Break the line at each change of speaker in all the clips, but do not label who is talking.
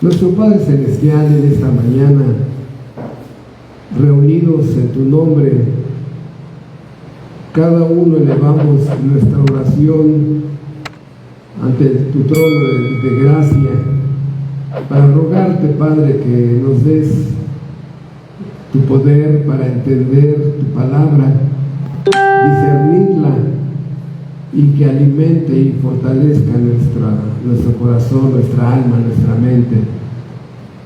Nuestro Padre Celestial, en esta mañana, reunidos en tu nombre, cada uno elevamos nuestra oración ante tu trono de gracia para rogarte, Padre, que nos des tu poder para entender tu palabra, discernirla y que alimente y fortalezca nuestro corazón, nuestra alma, nuestra mente.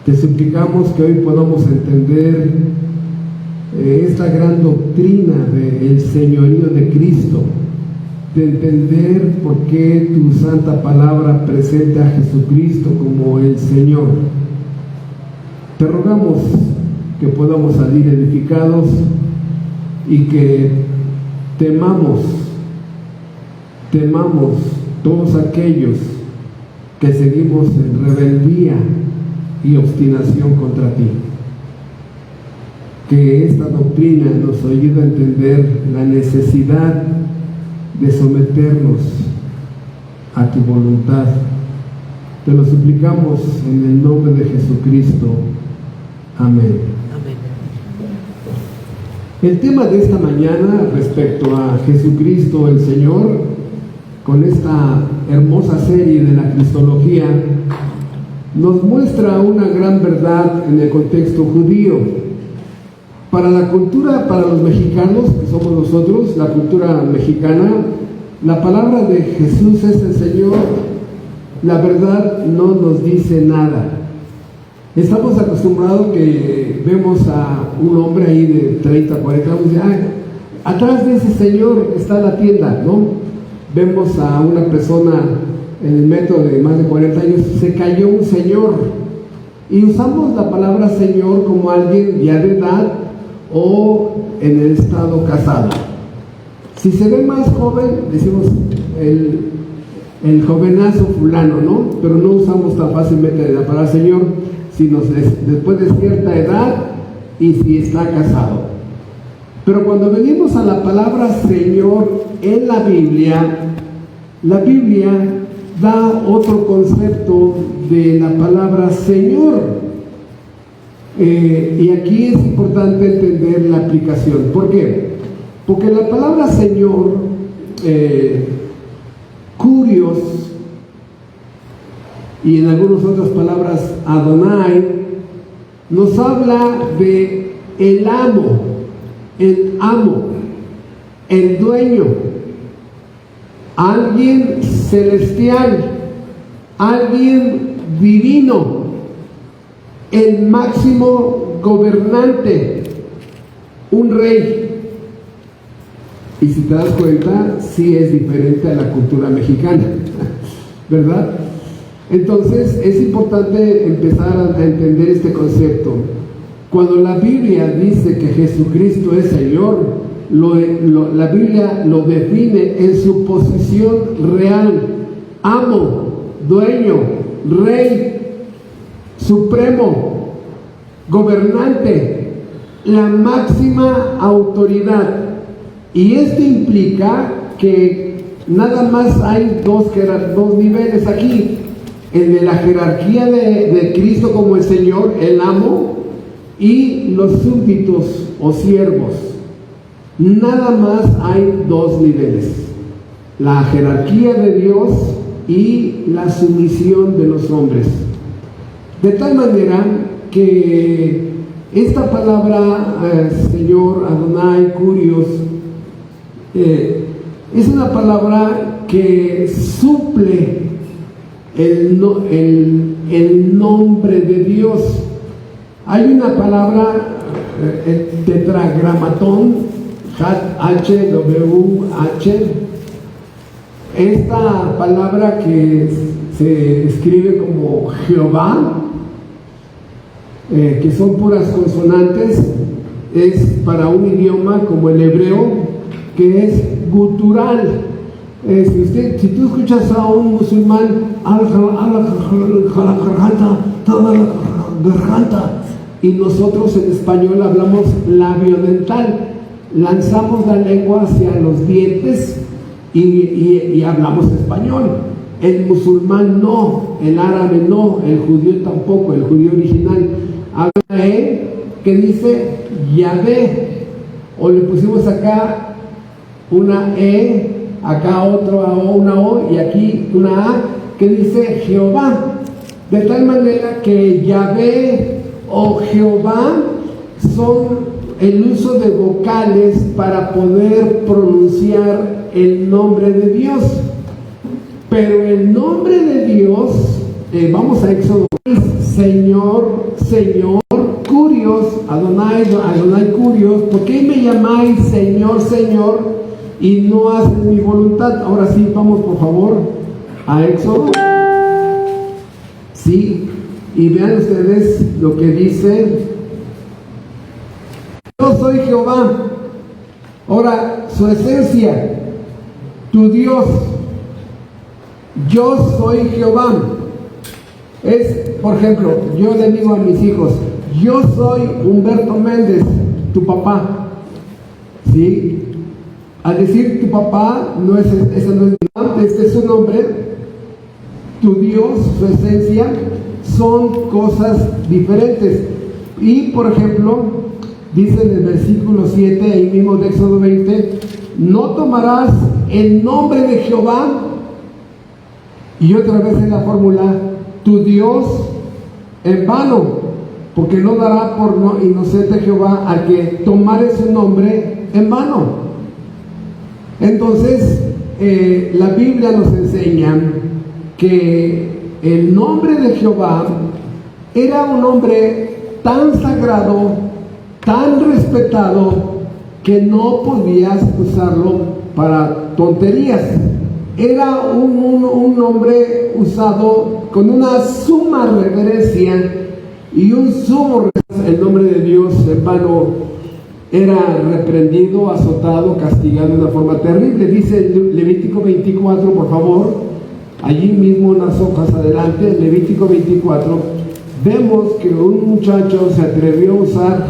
Te suplicamos que hoy podamos entender esta gran doctrina del señorío de Cristo, de entender por qué tu santa palabra presenta a Jesucristo como el Señor. Te rogamos que podamos salir edificados y que temamos todos aquellos que seguimos en rebeldía y obstinación contra ti. Que esta doctrina nos ayude a entender la necesidad de someternos a tu voluntad. Te lo suplicamos en el nombre de Jesucristo. Amén.
Amén.
El tema de esta mañana respecto a Jesucristo el Señor, con esta hermosa serie de la Cristología, nos muestra una gran verdad en el contexto judío. Para la cultura, para los mexicanos, que somos nosotros, la cultura mexicana, la palabra de Jesús es el Señor. La verdad no nos dice nada. Estamos acostumbrados que vemos a un hombre ahí de 30, 40 años y dice, atrás de ese señor está la tienda, ¿no? Vemos a una persona en el metro de más de 40 años, se cayó un señor. Y usamos la palabra señor como alguien ya de edad o en el estado casado. Si se ve más joven, decimos el jovenazo fulano, ¿no? Pero no usamos tan fácilmente la palabra señor, sino después de cierta edad y si está casado. Pero cuando venimos a la palabra Señor en la Biblia da otro concepto de la palabra Señor. Y aquí es importante entender la aplicación. ¿Por qué? Porque la palabra Señor, Kurios, y en algunas otras palabras Adonai, nos habla de el amo, el dueño, alguien celestial, alguien divino, el máximo gobernante, un rey. Y si te das cuenta, sí es diferente a la cultura mexicana, ¿verdad? Entonces es importante empezar a entender este concepto. Cuando la Biblia dice que Jesucristo es Señor, la Biblia lo define en su posición real: amo, dueño, rey, supremo, gobernante, la máxima autoridad. Y esto implica que nada más hay dos niveles aquí: el de la jerarquía de Cristo como el Señor, el amo, y los súbditos o siervos. Nada más hay dos niveles: la jerarquía de Dios y la sumisión de los hombres. De tal manera que esta palabra Señor, Adonai, Kurios, es una palabra que suple el nombre de Dios. Hay una palabra, el tetragramatón, HWH. Esta palabra que se escribe como Jehová, que son puras consonantes, es para un idioma como el hebreo, que es gutural. Si tú escuchas a un musulmán, y nosotros en español hablamos labiodental, lanzamos la lengua hacia los dientes y hablamos español. el musulmán no, el árabe no, el judío tampoco, el judío original. Habla una E que dice Yahvé, o le pusimos acá una E, acá una O y aquí una A que dice Jehová, de tal manera que Yahvé o Jehová son el uso de vocales para poder pronunciar el nombre de Dios. Pero el nombre de Dios, vamos a Éxodo, Señor, Señor, Curios, Adonai Curios, ¿por qué me llamáis Señor, Señor y no haces mi voluntad? Ahora sí, vamos por favor a Éxodo. Sí, y vean ustedes lo que dice: yo soy Jehová. Ahora, su esencia, tu Dios, yo soy Jehová. Es, por ejemplo, yo le digo a mis hijos, yo soy Humberto Méndez, tu papá. ¿Sí? Al decir tu papá, no es, ese no es mi nombre, este es su nombre. Tu Dios, su esencia, son cosas diferentes. Y, por ejemplo, dice en el versículo 7, ahí mismo de Éxodo 20, no tomarás el nombre de Jehová, y otra vez en la fórmula, tu Dios, en vano, porque no dará por no inocente Jehová al que tomare su nombre en vano. Entonces, la Biblia nos enseña que el nombre de Jehová era un nombre tan sagrado, tan respetado, que no podías usarlo para tonterías. Era un nombre usado con una suma reverencia y un sumo respeto. El nombre de Dios en vano era reprendido, azotado, castigado de una forma terrible. Dice Levítico 24, por favor, allí mismo unas hojas adelante, Levítico 24, vemos que un muchacho se atrevió a usar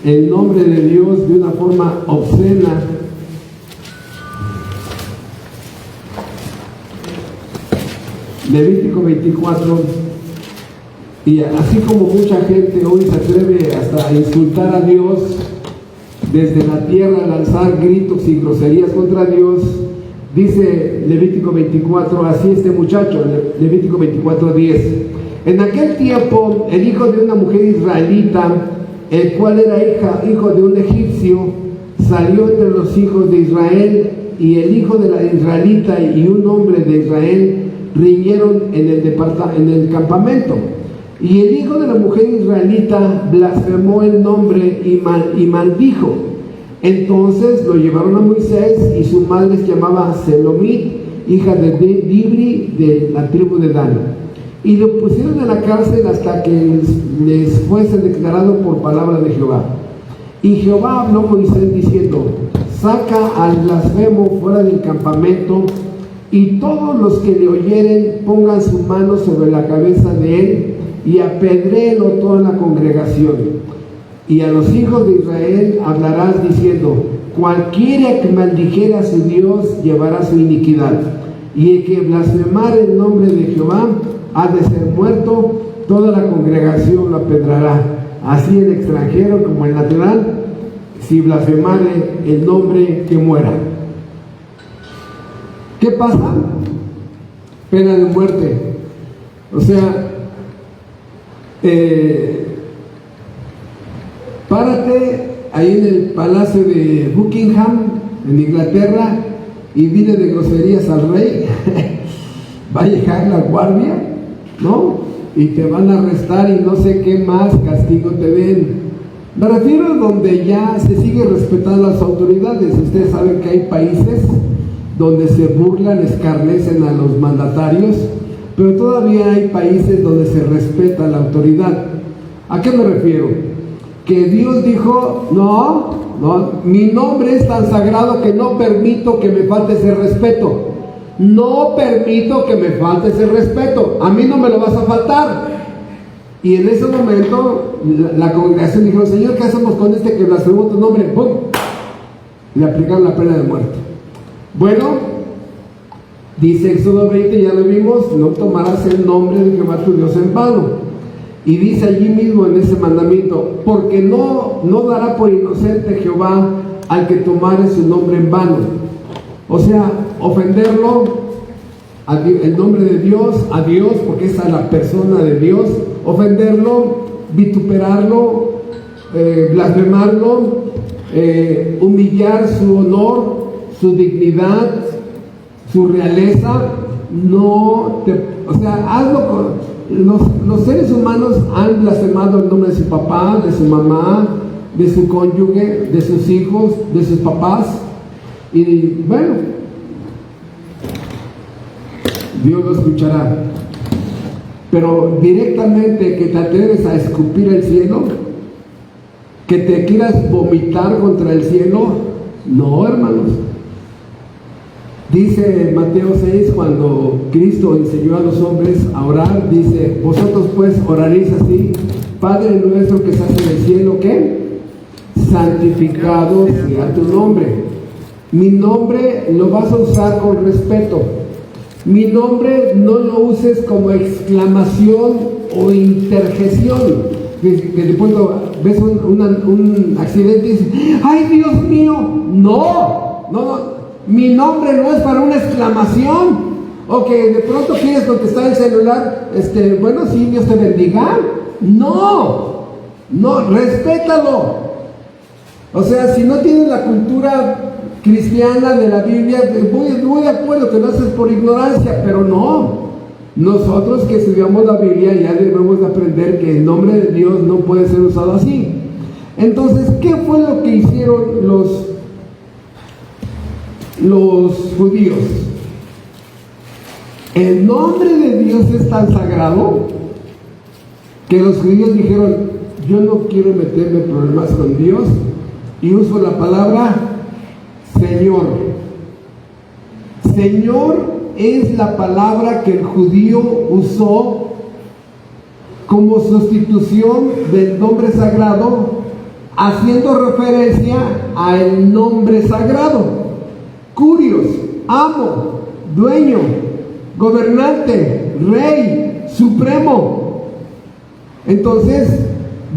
el nombre de Dios de una forma obscena. Levítico 24, y así como mucha gente hoy se atreve hasta a insultar a Dios desde la tierra, al alzar gritos y groserías contra Dios, dice Levítico 24, así este muchacho, Levítico 24:10, en aquel tiempo el hijo de una mujer israelita, el cual era hijo de un egipcio, salió entre los hijos de Israel, y el hijo de la israelita y un hombre de Israel riñeron en el campamento, y el hijo de la mujer israelita blasfemó el nombre y maldijo. Entonces lo llevaron a Moisés, y su madre se llamaba Selomit, hija de Dibri, de la tribu de Dan, y lo pusieron en la cárcel hasta que les fuese declarado por palabra de Jehová. Y Jehová habló a Moisés diciendo: saca al blasfemo fuera del campamento, y todos los que le oyeren pongan su mano sobre la cabeza de él, y apedréelo toda la congregación. Y a los hijos de Israel hablarás diciendo: cualquiera que maldijera a su Dios llevará su iniquidad, y el que blasfemare el nombre de Jehová ha de ser muerto, toda la congregación lo apedrará, así el extranjero como el natural, si blasfemare el nombre, que muera. ¿Qué pasa? Pena de muerte. O sea, párate ahí en el palacio de Buckingham, en Inglaterra, y dile de groserías al rey, va a llegar la guardia, ¿no? Y te van a arrestar y no sé qué más castigo te den. Me refiero a donde ya se sigue respetando las autoridades. Ustedes saben que hay países donde se burlan, escarnecen a los mandatarios, pero todavía hay países donde se respeta la autoridad. ¿A qué me refiero? Que Dios dijo: no, mi nombre es tan sagrado que no permito que me falte ese respeto. No permito que me falte ese respeto. A mí no me lo vas a faltar. Y en ese momento la congregación dijo: Señor, ¿qué hacemos con este que blasfemó tu nombre? ¡Pum! Le aplicaron la pena de muerte. Bueno, Dice Éxodo 20, ya lo vimos, no tomarás el nombre de Jehová tu Dios en vano. Y dice allí mismo en ese mandamiento, porque no dará por inocente Jehová al que tomare su nombre en vano. O sea, ofenderlo, el nombre de Dios, a Dios, porque esa es la persona de Dios, ofenderlo, vituperarlo, blasfemarlo, humillar su honor, su dignidad, su realeza, hazlo con... Los seres humanos han blasfemado el nombre de su papá, de su mamá, de su cónyuge, de sus hijos, de sus papás, y bueno, Dios lo escuchará. Pero directamente que te atreves a escupir el cielo, que te quieras vomitar contra el cielo, no, hermanos. Dice Mateo 6, cuando Cristo enseñó a los hombres a orar, dice, vosotros pues oraréis así: Padre nuestro que estás en el cielo, ¿qué? Santificado sea tu nombre. Mi nombre lo vas a usar con respeto. Mi nombre no lo uses como exclamación o interjección. Que de pronto ves un accidente y dices, ¡ay, Dios mío! No. Mi nombre no es para una exclamación, o que de pronto quieres contestar el celular, bueno, sí, Dios te bendiga. No, respétalo. O sea, si no tienes la cultura cristiana de la Biblia, muy de acuerdo que lo haces por ignorancia, pero no. Nosotros que estudiamos la Biblia ya debemos de aprender que el nombre de Dios no puede ser usado así. Entonces, ¿qué fue lo que hicieron los judíos? El nombre de Dios es tan sagrado que los judíos dijeron, yo no quiero meterme en problemas con Dios, y uso la palabra Señor. Señor es la palabra que el judío usó como sustitución del nombre sagrado, haciendo referencia al nombre sagrado. Curios, amo, dueño, gobernante, rey, supremo. Entonces,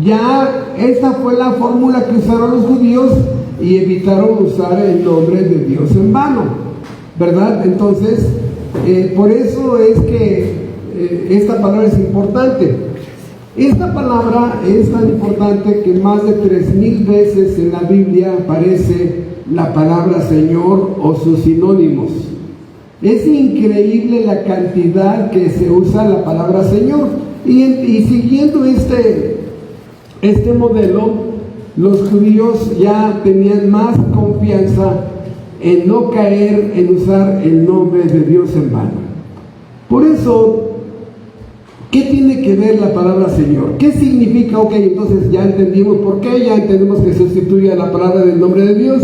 ya esta fue la fórmula que usaron los judíos y evitaron usar el nombre de Dios en vano, ¿verdad? Entonces, por eso es que esta palabra es importante. Esta palabra es tan importante que más de 3000 veces en la Biblia aparece la palabra Señor o sus sinónimos. Es increíble la cantidad que se usa la palabra Señor. Y siguiendo este modelo, los judíos ya tenían más confianza en no caer en usar el nombre de Dios en vano. Por eso, ¿qué tiene que ver la palabra Señor? ¿Qué significa? Ok, entonces ya entendimos por qué, ya entendemos que sustituye a la palabra del nombre de Dios.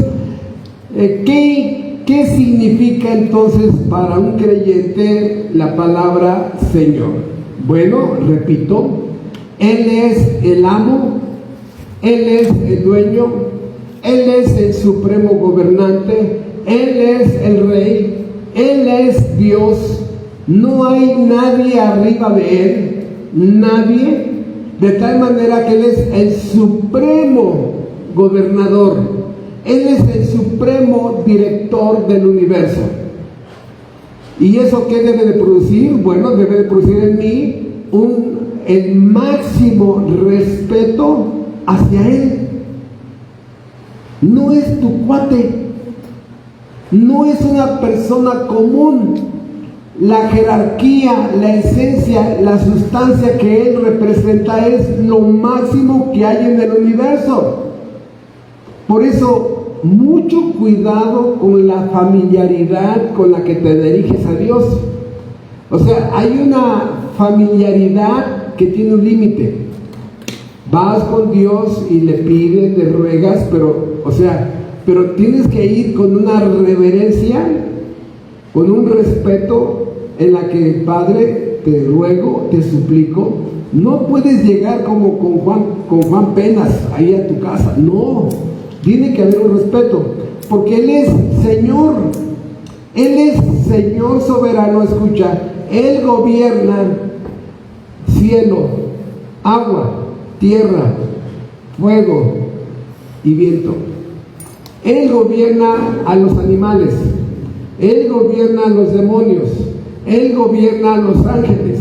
¿Qué significa entonces para un creyente la palabra Señor? Bueno, repito, Él es el amo, Él es el dueño, Él es el supremo gobernante, Él es el rey, Él es Dios. No hay nadie arriba de Él, nadie, de tal manera que Él es el supremo gobernador. Él es el supremo director del universo. ¿Y eso qué debe de producir? Bueno, debe de producir en mí el máximo respeto hacia Él. No es tu cuate, no es una persona común. La jerarquía, la esencia, la sustancia que Él representa es lo máximo que hay en el universo. Por eso, mucho cuidado con la familiaridad con la que te diriges a Dios. O sea, hay una familiaridad que tiene un límite. Vas con Dios y le pides, le ruegas, pero tienes que ir con una reverencia, con un respeto en la que, Padre, te ruego, te suplico. No puedes llegar como con Juan Penas ahí a tu casa. No, tiene que haber un respeto, porque Él es Señor. Él es Señor soberano, escucha, Él gobierna cielo, agua, tierra, fuego y viento. Él gobierna a los animales, Él gobierna a los demonios, Él gobierna a los ángeles,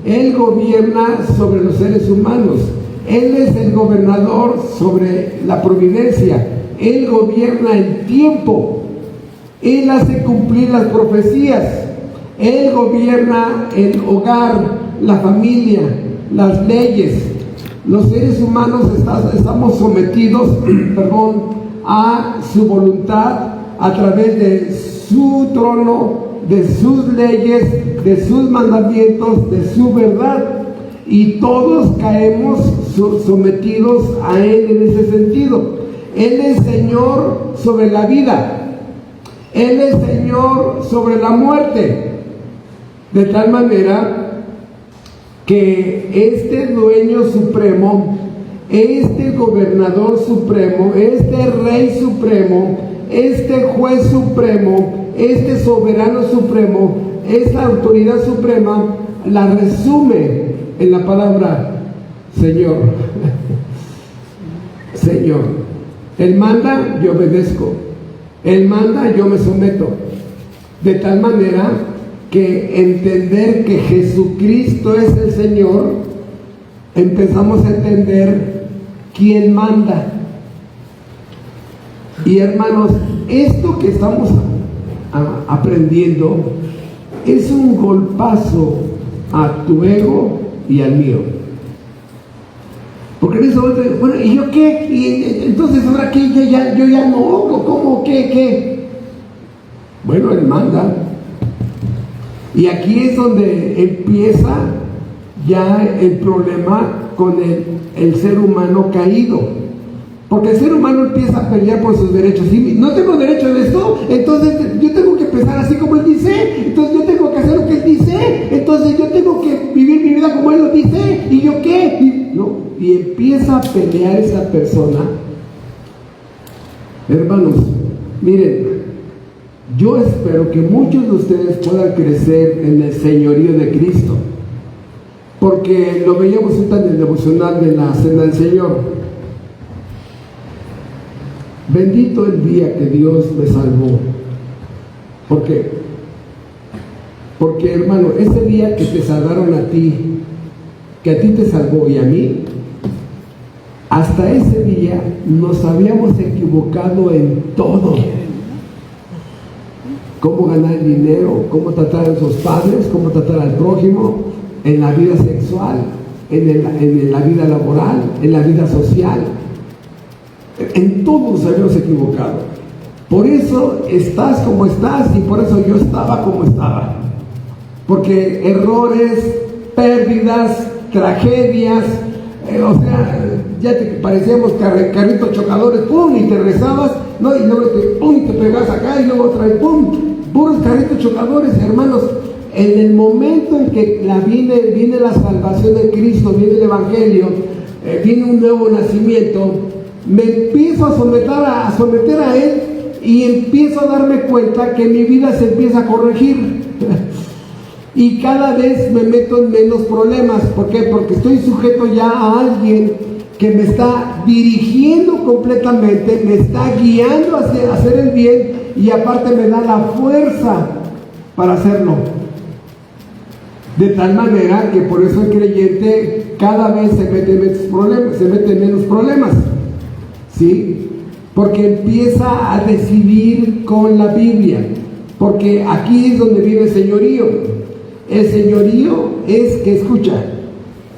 Él gobierna sobre los seres humanos, Él es el gobernador sobre la providencia, Él gobierna el tiempo, Él hace cumplir las profecías, Él gobierna el hogar, la familia, las leyes. Los seres humanos estamos sometidos a su voluntad a través de su trono, de sus leyes, de sus mandamientos, de su verdad. Y todos caemos sometidos a Él en ese sentido. Él es Señor sobre la vida. Él es Señor sobre la muerte, de tal manera que este dueño supremo, este gobernador supremo, este rey supremo, este juez supremo, este soberano supremo, esta autoridad suprema, la resume en la palabra Señor. Señor. Él manda, yo obedezco. Él manda, yo me someto. De tal manera que entender que Jesucristo es el Señor, empezamos a entender quién manda. Y hermanos, esto que estamos aprendiendo es un golpazo a tu ego y al mío. Porque en eso, bueno, ¿y yo qué? Y entonces, ¿ahora qué? Yo ya no, ¿cómo? ¿Qué? Bueno, Él manda. Y aquí es donde empieza ya el problema con el ser humano caído. Porque el ser humano empieza a pelear por sus derechos. Si no tengo derecho a esto, entonces yo tengo que pensar así como Él dice. Entonces yo tengo que hacer lo que Él dice. Entonces yo tengo que vivir mi vida como Él lo dice. ¿Y yo qué? Y empieza a pelear esa persona. Hermanos, miren, yo espero que muchos de ustedes puedan crecer en el señorío de Cristo. Porque lo veíamos en el devocional de la Cena del Señor. Bendito el día que Dios me salvó. ¿Por qué? Porque, hermano, ese día que te salvaron a ti, que a ti te salvó y a mí, hasta ese día nos habíamos equivocado en todo. Cómo ganar dinero, cómo tratar a nuestros padres, cómo tratar al prójimo, en la vida sexual, en la vida laboral, en la vida social. En todo nos habíamos equivocado. Por eso estás como estás y por eso yo estaba como estaba. Porque errores, pérdidas, tragedias, ya te parecíamos carritos chocadores, ¡pum! Y te rezabas, ¿no? Y luego ¡pum! Te pegabas acá y luego otra vez, ¡pum! Puros carritos chocadores, hermanos. En el momento en que viene la salvación de Cristo, viene el Evangelio, viene un nuevo nacimiento, me empiezo a someter a Él y empiezo a darme cuenta que mi vida se empieza a corregir. Y cada vez me meto en menos problemas. ¿Por qué? Porque estoy sujeto ya a alguien que me está dirigiendo completamente, me está guiando hacia hacer el bien y aparte me da la fuerza para hacerlo. De tal manera que por eso el creyente cada vez se mete en menos problemas. ¿Sí? Porque empieza a decidir con la Biblia. Porque aquí es donde viene el señorío. El señorío es que, escucha,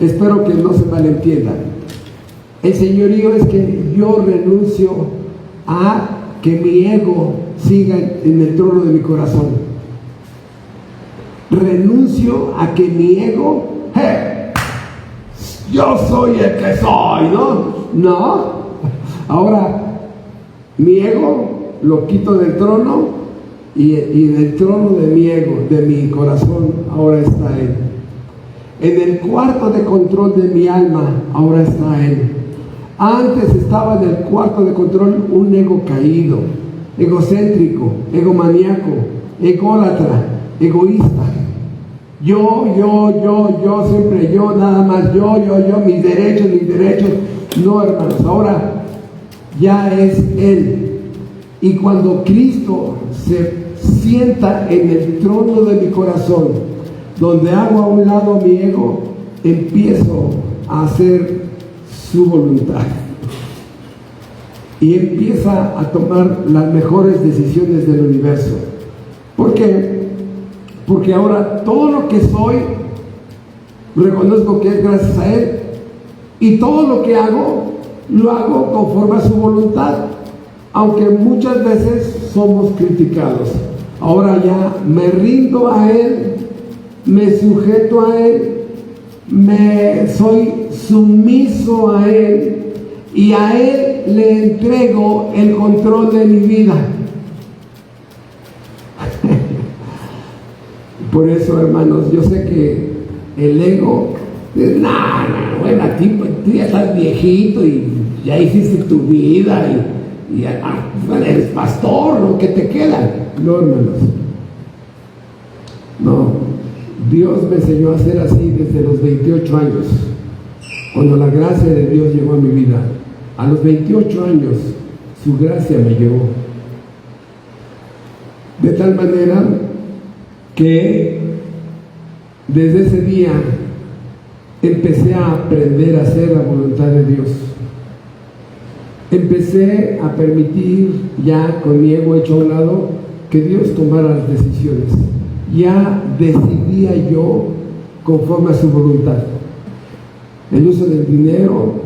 espero que no se malentienda. El señorío es que yo renuncio a que mi ego siga en el trono de mi corazón. Renuncio a que mi ego, yo soy el que soy, ¿no? Ahora, mi ego lo quito del trono y del trono de mi ego, de mi corazón, ahora está Él. En el cuarto de control de mi alma, ahora está Él. Antes estaba en el cuarto de control un ego caído, egocéntrico, egomaníaco, ególatra, egoísta. Yo, siempre yo, nada más yo, mis derechos. No, hermanos, ahora ya es Él. Y cuando Cristo se sienta en el trono de mi corazón, donde hago a un lado mi ego, empiezo a hacer su voluntad. Y empieza a tomar las mejores decisiones del universo. ¿Por qué? Porque ahora todo lo que soy, reconozco que es gracias a Él. Y todo lo que hago, lo hago conforme a su voluntad. Aunque muchas veces somos criticados. Ahora ya me rindo a Él, me sujeto a Él, soy sumiso a Él. Y a Él le entrego el control de mi vida. Por eso, hermanos, yo sé que el ego, bueno, tú ya estás viejito y ya hiciste tu vida y bueno, eres pastor, ¿no? ¿Qué te queda? No, hermanos. No. Dios me enseñó a ser así desde los 28 años, cuando la gracia de Dios llegó a mi vida. A los 28 años, su gracia me llegó. De tal manera que desde ese día empecé a aprender a hacer la voluntad de Dios. Empecé a permitir, ya con mi ego hecho a un lado, que Dios tomara las decisiones. Ya decidía yo conforme a su voluntad. El uso del dinero,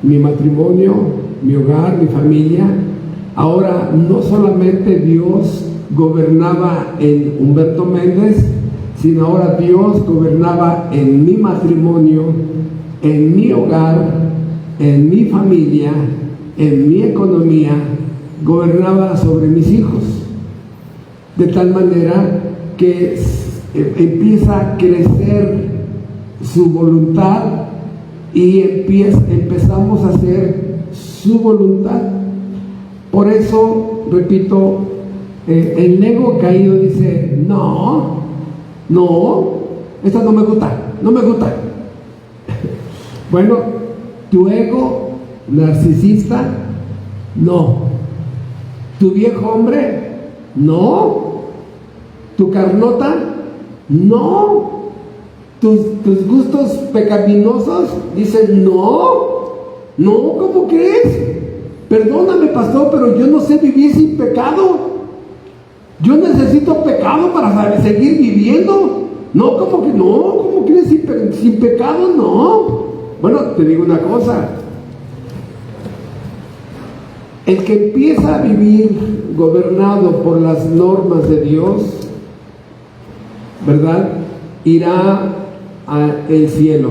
mi matrimonio, mi hogar, mi familia. Ahora no solamente Dios gobernaba en Humberto Méndez, sino ahora Dios gobernaba en mi matrimonio, en mi hogar, en mi familia, en mi economía, gobernaba sobre mis hijos. De tal manera que empieza a crecer su voluntad y empezamos a hacer su voluntad. Por eso, repito, el ego caído dice, no, esta no me gusta. Bueno, tu ego narcisista, no. Tu viejo hombre, no. Tu carnota, no. Tus gustos pecaminosos, dicen, no, ¿cómo crees? Perdóname, pastor, pero yo no sé vivir sin pecado. Yo necesito pecado para seguir viviendo. No, ¿cómo crees? Sin pecado, no. Bueno, te digo una cosa. El que empieza a vivir gobernado por las normas de Dios, ¿verdad?, irá al cielo.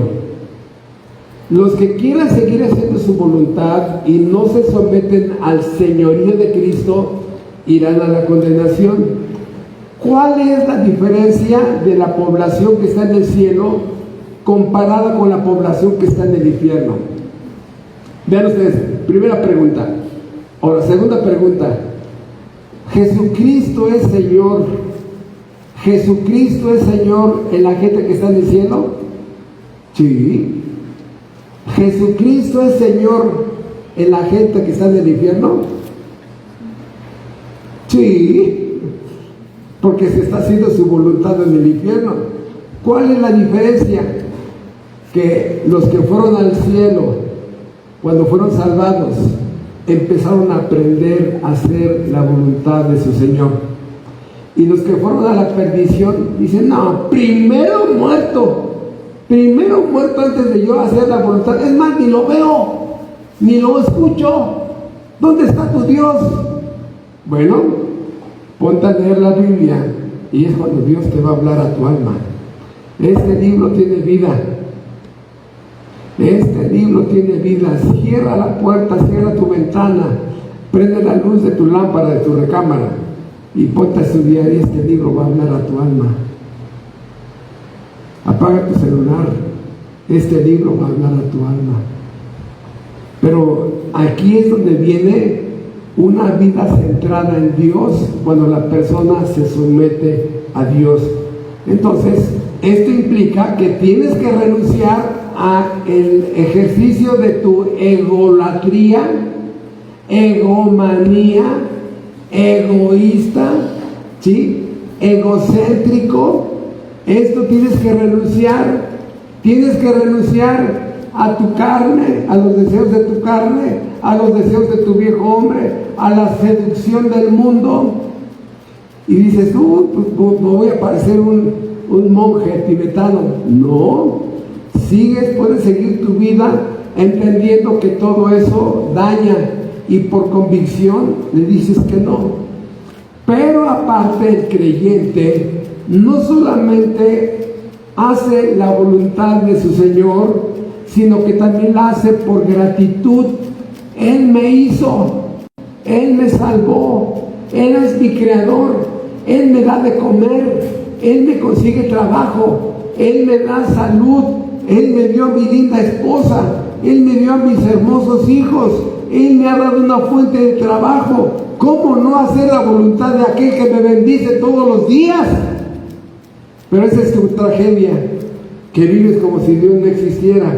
Los que quieran seguir haciendo su voluntad y no se someten al señorío de Cristo, irán a la condenación. ¿Cuál es la diferencia de la población que está en el cielo comparada con la población que está en el infierno? Vean ustedes, primera pregunta. Ahora, segunda pregunta. ¿Jesucristo es Señor? ¿Jesucristo es Señor en la gente que está en el cielo? Sí. ¿Jesucristo es Señor en la gente que está en el infierno? Sí. Porque se está haciendo su voluntad en el infierno. ¿Cuál es la diferencia? Que los que fueron al cielo, cuando fueron salvados, empezaron a aprender a hacer la voluntad de su Señor. Y los que fueron a la perdición dicen, no, primero muerto antes de yo hacer la voluntad. Es más, ni lo veo, ni lo escucho. ¿Dónde está tu Dios? Bueno, ponte a leer la Biblia y es cuando Dios te va a hablar a tu alma. Este libro tiene vida. Este libro tiene vida. Cierra la puerta, cierra tu ventana, prende la luz de tu lámpara, de tu recámara y ponte a estudiar, y este libro va a hablar a tu alma. Apaga tu celular, este libro va a hablar a tu alma. Pero aquí es donde viene una vida centrada en Dios cuando la persona se somete a Dios. Entonces, esto implica que tienes que renunciar a el ejercicio de tu egolatría, egomanía, egoísta, ¿sí? Egocéntrico. Esto tienes que renunciar. Tienes que renunciar a tu carne, a los deseos de tu carne, a los deseos de tu viejo hombre, a la seducción del mundo. Y dices, pues voy a parecer un monje tibetano. No, puedes seguir tu vida entendiendo que todo eso daña, y por convicción le dices que no. Pero aparte, el creyente no solamente hace la voluntad de su Señor, sino que también la hace por gratitud. Él me hizo, Él me salvó, Él es mi creador, Él me da de comer, Él me consigue trabajo, Él me da salud, Él me dio a mi linda esposa, Él me dio a mis hermosos hijos, Él me ha dado una fuente de trabajo. ¿Cómo no hacer la voluntad de aquel que me bendice todos los días? Pero esa es tu tragedia, que vives como si Dios no existiera,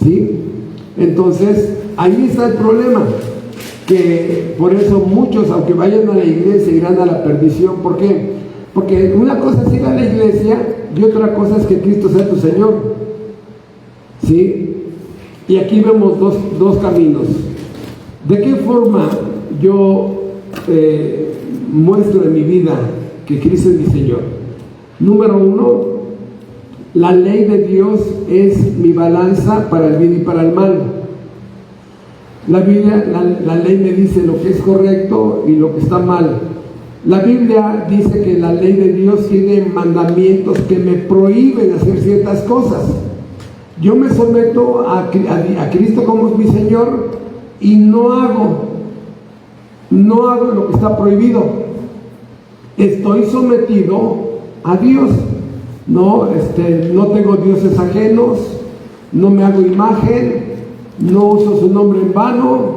¿sí? Entonces, ahí está el problema, que por eso muchos, aunque vayan a la iglesia, irán a la perdición. ¿Por qué? Porque una cosa es ir a la iglesia y otra cosa es que Cristo sea tu Señor, ¿sí? Y aquí vemos dos caminos. ¿De qué forma yo muestro en mi vida que Cristo es mi Señor? Número uno, la ley de Dios es mi balanza para el bien y para el mal. La Biblia, la ley me dice lo que es correcto y lo que está mal. La Biblia dice que la ley de Dios tiene mandamientos que me prohíben hacer ciertas cosas. Yo me someto a Cristo como mi Señor y no hago lo que está prohibido. Estoy sometido a Dios. No tengo dioses ajenos, no me hago imagen, no uso su nombre en vano,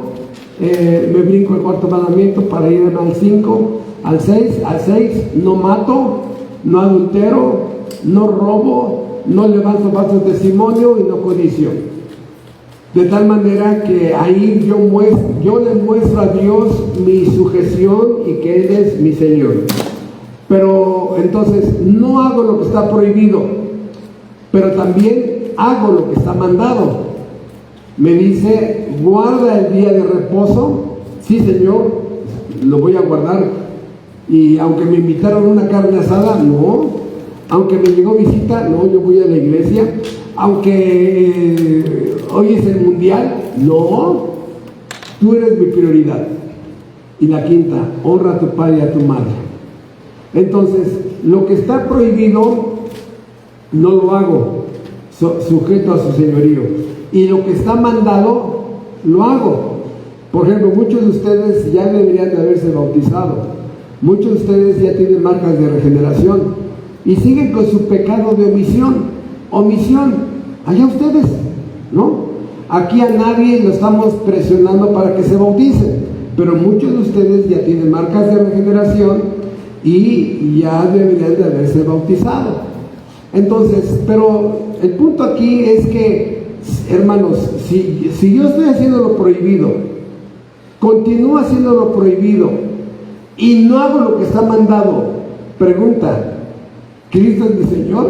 me brinco el cuarto mandamiento para ir al 5, al 6, no mato, no adultero, no robo, no levanto falso testimonio y no codicio. De tal manera que ahí yo le muestro a Dios mi sujeción y que Él es mi Señor. Pero entonces no hago lo que está prohibido, pero también hago lo que está mandado. Me dice, guarda el día de reposo. Sí, Señor, lo voy a guardar. Y aunque me invitaron a una carne asada, no. Aunque me llegó visita, no, yo voy a la iglesia. Aunque hoy es el mundial, no. Tú eres mi prioridad. Y la quinta, honra a tu padre y a tu madre. Entonces, lo que está prohibido, no lo hago, sujeto a su señorío. Y lo que está mandado, lo hago. Por ejemplo, muchos de ustedes ya deberían de haberse bautizado. Muchos de ustedes ya tienen marcas de regeneración y siguen con su pecado de omisión. Allá ustedes, ¿no? Aquí a nadie lo estamos presionando para que se bauticen, pero muchos de ustedes ya tienen marcas de regeneración y ya deberían de haberse bautizado. Entonces, pero el punto aquí es que, hermanos, si yo estoy haciendo lo prohibido, continúo haciendo lo prohibido y no hago lo que está mandado, pregunta, ¿Cristo es mi Señor?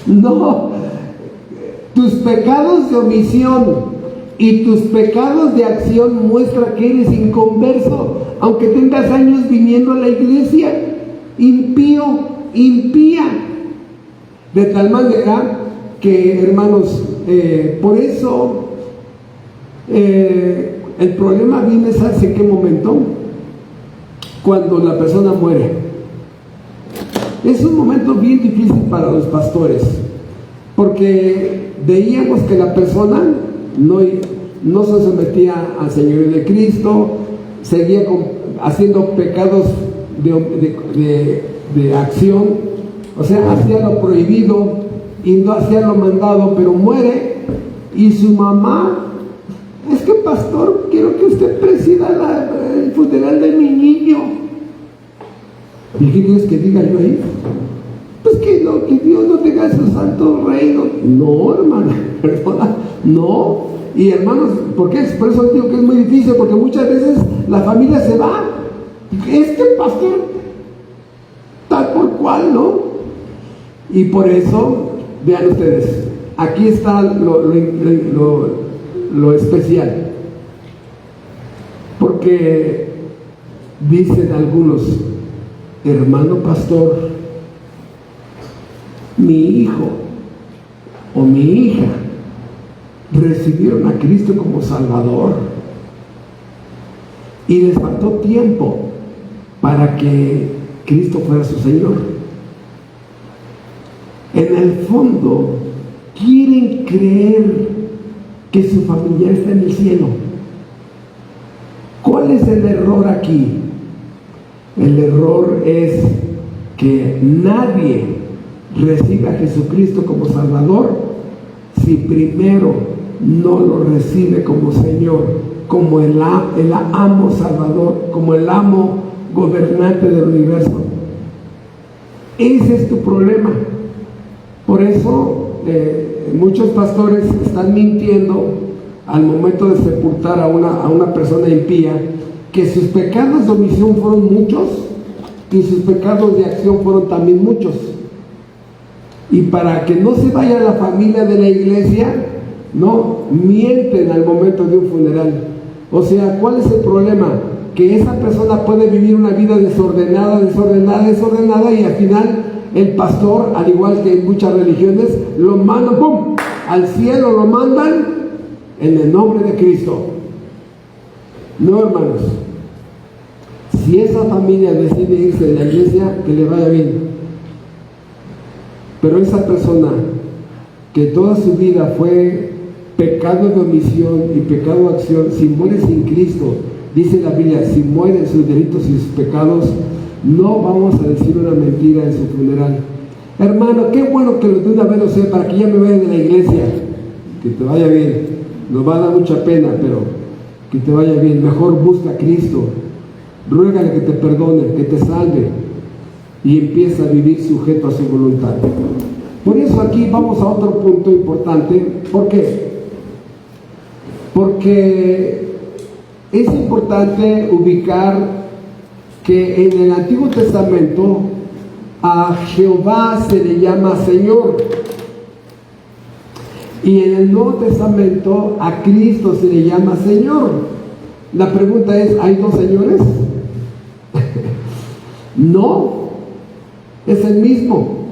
No. Tus pecados de omisión y tus pecados de acción muestran que eres inconverso, aunque tengas años viniendo a la iglesia. Impío, impía. De tal manera que, hermanos, por eso el problema viene, ¿sabes en qué momento? Cuando la persona muere. Es un momento bien difícil para los pastores, porque veíamos que la persona no se sometía al señorío de Cristo, seguía haciendo pecados de acción, o sea, hacía lo prohibido y no hacía lo mandado, pero muere y su mamá Es que pastor, quiero que usted presida el funeral de mi niño. ¿Y qué quieres que diga yo ahí? Pues que Dios no tenga su santo reino. No, hermana, perdona, no. Y hermanos, ¿por qué? Por eso digo que es muy difícil, porque muchas veces la familia se va. Este pastor, tal por cual, ¿no? Y por eso, vean ustedes, aquí está lo especial. Porque dicen algunos, hermano pastor, mi hijo o mi hija recibieron a Cristo como Salvador y les faltó tiempo para que Cristo fuera su Señor. En el fondo quieren creer que su familiar está en el cielo. ¿Cuál es el error aquí? El error es que nadie recibe a Jesucristo como Salvador si primero no lo recibe como Señor, como el amo Salvador, como el amo gobernante del universo. Ese es tu problema. Por eso muchos pastores están mintiendo al momento de sepultar a una persona impía, que sus pecados de omisión fueron muchos y sus pecados de acción fueron también muchos. Y para que no se vaya la familia de la iglesia, no mienten al momento de un funeral. O sea, ¿cuál es el problema? Que esa persona puede vivir una vida desordenada y al final el pastor, al igual que en muchas religiones, lo mandan, ¡pum!, al cielo, lo mandan en el nombre de Cristo. No, hermanos, si esa familia decide irse de la iglesia, que le vaya bien. Pero esa persona que toda su vida fue pecado de omisión y pecado de acción, si muere sin Cristo, dice la Biblia, si mueren sus delitos y sus pecados, no vamos a decir una mentira en su funeral. Hermano, qué bueno que de una vez lo sé, para que ya me vaya de la iglesia. Que te vaya bien. Nos va a dar mucha pena, pero que te vaya bien. Mejor busca a Cristo. Ruégale que te perdone, que te salve. Y empieza a vivir sujeto a su voluntad. Por eso aquí vamos a otro punto importante. ¿Por qué? Porque es importante ubicar que en el Antiguo Testamento a Jehová se le llama Señor, y en el Nuevo Testamento a Cristo se le llama Señor. La pregunta es, ¿hay dos señores? No, es el mismo.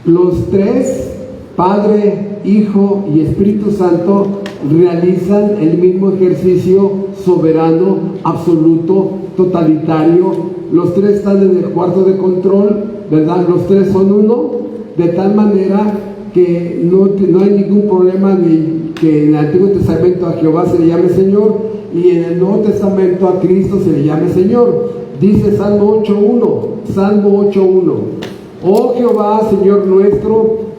Los tres, Padre, Hijo y Espíritu Santo, realizan el mismo ejercicio soberano, absoluto, totalitario. Los tres están en el cuarto de control, ¿verdad? Los tres son uno, de tal manera que no hay ningún problema ni que en el Antiguo Testamento a Jehová se le llame Señor y en el Nuevo Testamento a Cristo se le llame Señor. Dice Salmo 8.1, oh Jehová, Señor nuestro,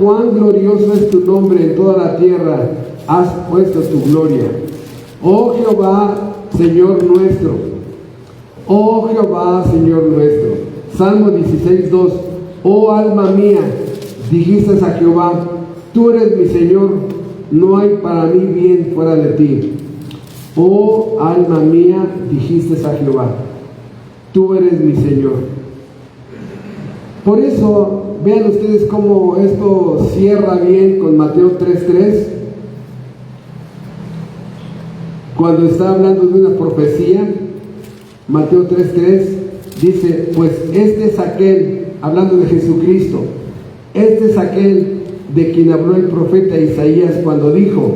cuán glorioso es tu nombre en toda la tierra, has puesto tu gloria. Oh Jehová, Señor nuestro, oh Jehová, Señor nuestro. Salmo 16.2, oh alma mía, dijiste a Jehová, tú eres mi Señor, no hay para mí bien fuera de ti. Oh alma mía, dijiste a Jehová, tú eres mi Señor. Por eso, vean ustedes cómo esto cierra bien con Mateo 3.3, cuando está hablando de una profecía. Mateo 3.3 dice, pues este es aquel, hablando de Jesucristo, este es aquel de quien habló el profeta Isaías cuando dijo,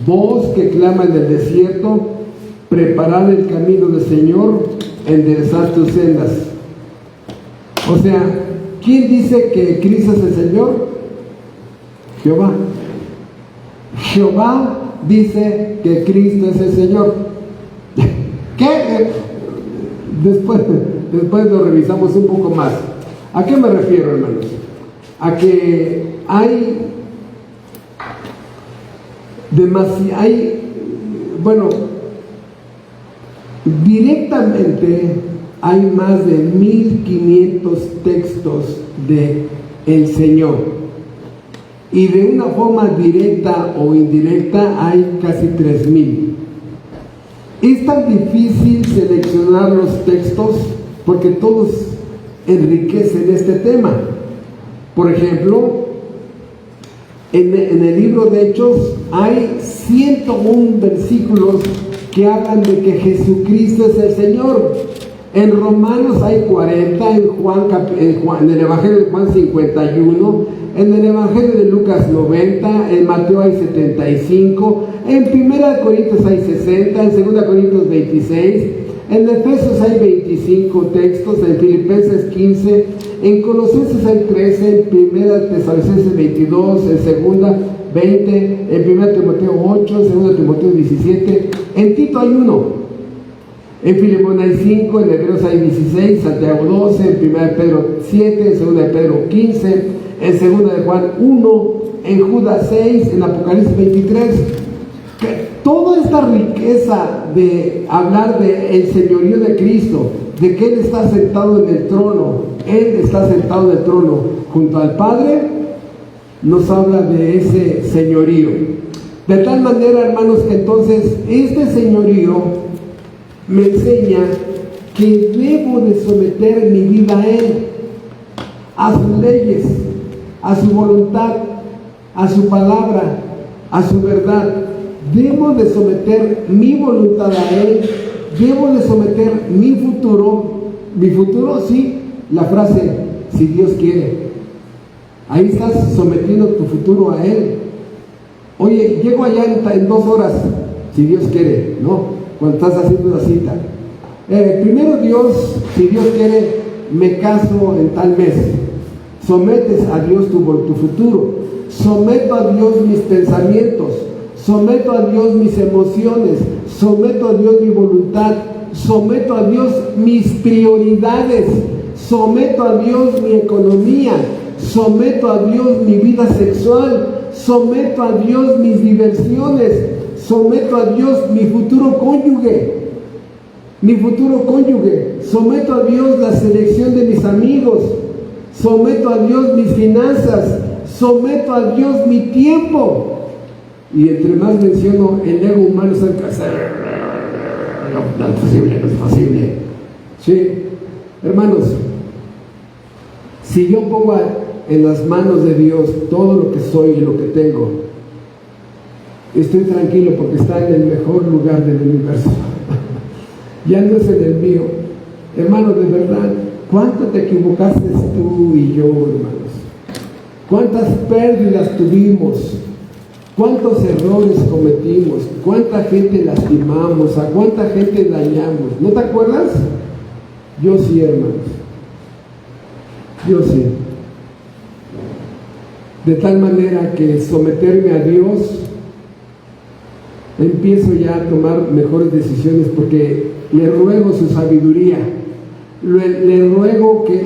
voz que clama en el desierto, preparad el camino del Señor, enderezad tus sendas. O sea, ¿quién dice que Cristo es el Señor? Jehová. Jehová dice que Cristo es el Señor. ¿Qué? Después lo revisamos un poco más. ¿A qué me refiero, hermanos? A que hay Directamente hay más de 1500 textos de el Señor, y de una forma directa o indirecta hay casi 3000. Es tan difícil seleccionar los textos porque todos enriquecen este tema. Por ejemplo, en el libro de Hechos hay 101 versículos que hablan de que Jesucristo es el Señor. En Romanos hay 40, en el Evangelio de Juan 51, en el Evangelio de Lucas 90, en Mateo hay 75, en 1 Corintios hay 60, en 2 Corintios 26, en Efesios hay 25 textos, en Filipenses 15, en Colosenses hay 13, en 1 Tesalonicenses 22, en 2 20, en 1 Timoteo 8, en 2 Timoteo 17, en Tito hay 1. En Filemón hay 5, en Hebreos hay 16, Santiago 12, en 1 Pedro 7, en 2 Pedro 15, en 2 de Juan 1, en Judas 6, en Apocalipsis 23. Toda esta riqueza de hablar del señorío de Cristo, de que Él está sentado en el trono, Él está sentado en el trono junto al Padre, nos habla de ese señorío. De tal manera, hermanos, que entonces este señorío me enseña que debo de someter mi vida a Él, a sus leyes, a su voluntad, a su palabra, a su verdad. Debo de someter mi voluntad a Él, debo de someter mi futuro, sí, la frase, si Dios quiere. Ahí estás sometiendo tu futuro a Él. Oye, llego allá en 2 horas, si Dios quiere, ¿no? Cuando estás haciendo una cita. Primero Dios, si Dios quiere, me caso en tal mes. Sometes a Dios tu futuro. Someto a Dios mis pensamientos. Someto a Dios mis emociones. Someto a Dios mi voluntad. Someto a Dios mis prioridades. Someto a Dios mi economía. Someto a Dios mi vida sexual. Someto a Dios mis diversiones. Someto a Dios mi futuro cónyuge. Someto a Dios la selección de mis amigos. Someto a Dios mis finanzas. Someto a Dios mi tiempo. Y entre más menciono el ego humano, es el que hacer. No es posible. Sí, hermanos, si yo pongo en las manos de Dios todo lo que soy y lo que tengo, estoy tranquilo porque está en el mejor lugar del universo. Ya no es en el mío. Hermano, de verdad, ¿cuánto te equivocaste tú y yo, hermanos? ¿Cuántas pérdidas tuvimos? ¿Cuántos errores cometimos? ¿Cuánta gente lastimamos? ¿A cuánta gente dañamos? ¿No te acuerdas? Yo sí, hermanos. Yo sí. De tal manera que someterme a Dios, empiezo ya a tomar mejores decisiones porque le ruego su sabiduría, le ruego que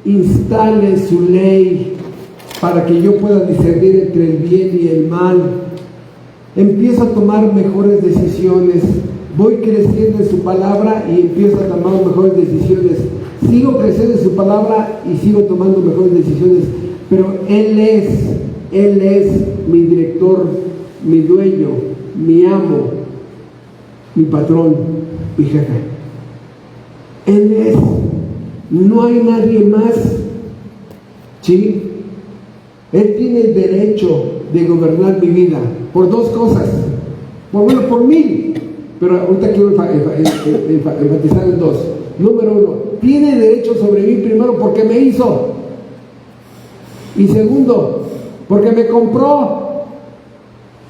instale su ley para que yo pueda discernir entre el bien y el mal. Empiezo a tomar mejores decisiones, voy creciendo en su palabra y empiezo a tomar mejores decisiones. Sigo creciendo en su palabra y sigo tomando mejores decisiones, pero Él es mi director, mi dueño, mi amo, mi patrón, mi jefe. Él es, no hay nadie más. ¿Sí? Él tiene el derecho de gobernar mi vida por 2 cosas. Por 1000, pero ahorita quiero enfatizar en 2. Número 1, tiene derecho sobre mí primero porque me hizo. Y segundo, porque me compró.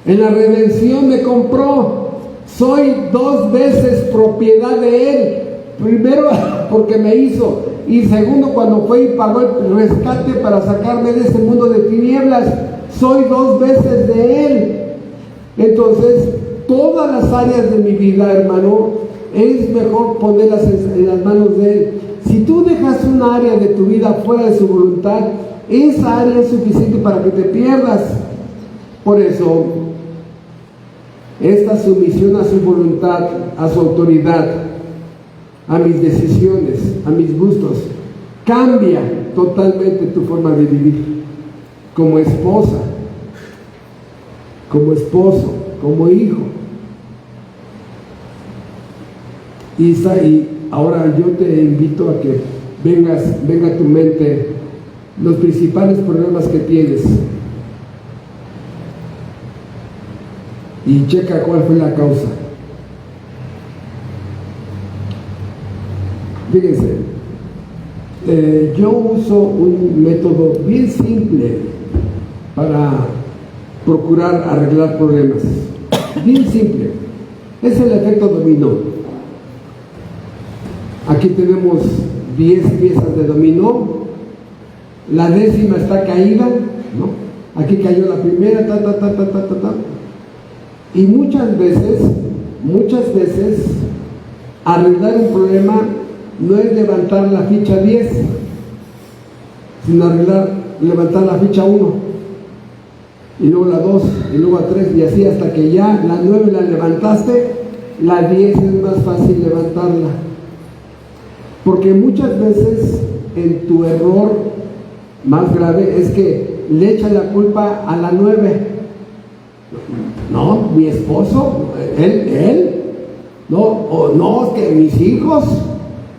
En la redención me compró. Soy 2 veces propiedad de Él. Primero porque me hizo, y segundo cuando fue y pagó el rescate para sacarme de ese mundo de tinieblas. Soy 2 veces de Él. Entonces, todas las áreas de mi vida, hermano, es mejor ponerlas en las manos de Él. Si tú dejas una área de tu vida fuera de su voluntad, esa área es suficiente para que te pierdas. Por eso, esta sumisión a su voluntad, a su autoridad, a mis decisiones, a mis gustos, cambia totalmente tu forma de vivir como esposa, como esposo, como hijo. Y ahora yo te invito a que venga a tu mente los principales problemas que tienes y checa cuál fue la causa. Fíjense, yo uso un método bien simple para procurar arreglar problemas. Bien simple. Es el efecto dominó. Aquí tenemos 10 piezas de dominó. La 10ª está caída, ¿no? Aquí cayó la primera, Y muchas veces, arreglar un problema no es levantar la ficha 10, sino levantar la ficha 1, y luego la 2, y luego la 3, y así hasta que ya la 9 la levantaste, la 10 es más fácil levantarla. Porque muchas veces en tu error más grave es que le echa la culpa a la 9. No, mi esposo, él, no, es que mis hijos,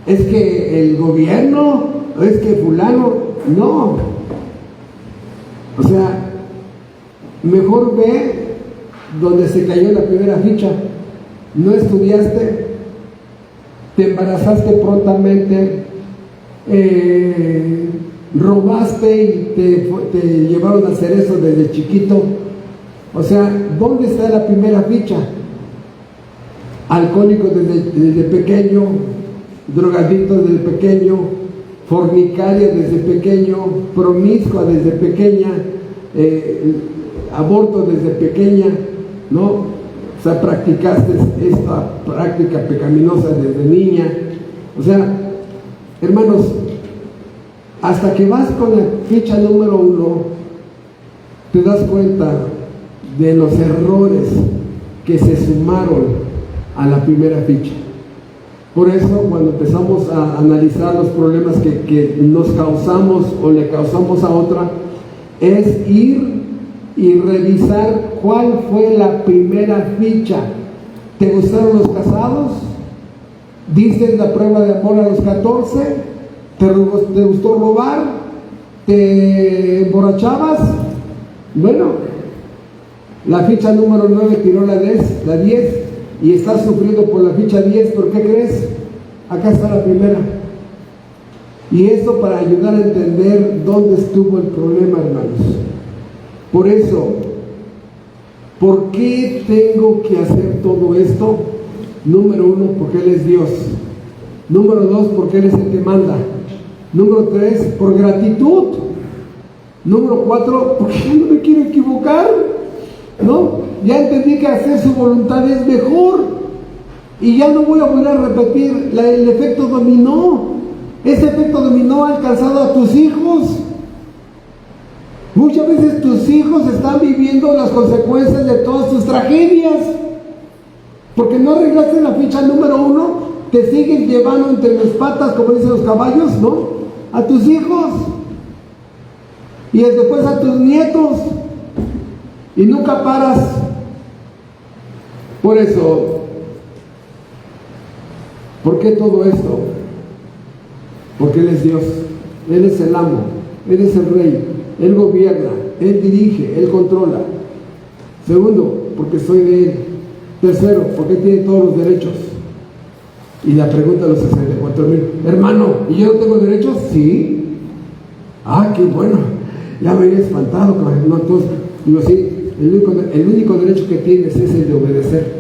es que el gobierno, es que fulano, no. O sea, mejor ve donde se cayó la primera ficha. No estudiaste, te embarazaste prontamente, robaste y te llevaron a hacer eso desde chiquito. O sea, ¿dónde está la primera ficha? Alcohólico desde pequeño, drogadicto desde pequeño, fornicaria desde pequeño, promiscua desde pequeña, aborto desde pequeña, ¿no? O sea, practicaste esta práctica pecaminosa desde niña. O sea, hermanos, hasta que vas con la ficha número 1, te das cuenta de los errores que se sumaron a la primera ficha. Por eso, cuando empezamos a analizar los problemas que nos causamos o le causamos a otra, es ir y revisar cuál fue la primera ficha. ¿Te gustaron los casados? ¿Diste la prueba de amor a los 14? ¿Te gustó robar? ¿Te emborrachabas? Bueno, la ficha número 9 tiró la 10 y estás sufriendo por la ficha 10. ¿Por qué crees? Acá está la primera. Y esto para ayudar a entender dónde estuvo el problema, hermanos. Por eso, ¿por qué tengo que hacer todo esto? Número 1, porque Él es Dios. Número 2, porque Él es el que manda. Número 3, por gratitud. Número 4, porque yo no me quiero equivocar, ¿no? Ya entendí que hacer su voluntad es mejor y ya no voy a volver a repetir el efecto dominó. Ese efecto dominó ha alcanzado a tus hijos. Muchas veces tus hijos están viviendo las consecuencias de todas tus tragedias porque no arreglaste la ficha número 1. Te siguen llevando entre las patas, como dicen los caballos, ¿no? A tus hijos y después a tus nietos, y nunca paras. Por eso, ¿por qué todo esto? Porque Él es Dios, Él es el amo, Él es el rey, Él gobierna, Él dirige, Él controla. Segundo, porque soy de Él. Tercero, porque Él tiene todos los derechos. Y la pregunta de los 64,000, hermano, ¿y yo no tengo derechos? Sí. Ah, qué bueno, ya me había espantado. No, entonces, digo, sí, el único derecho que tienes es el de obedecer.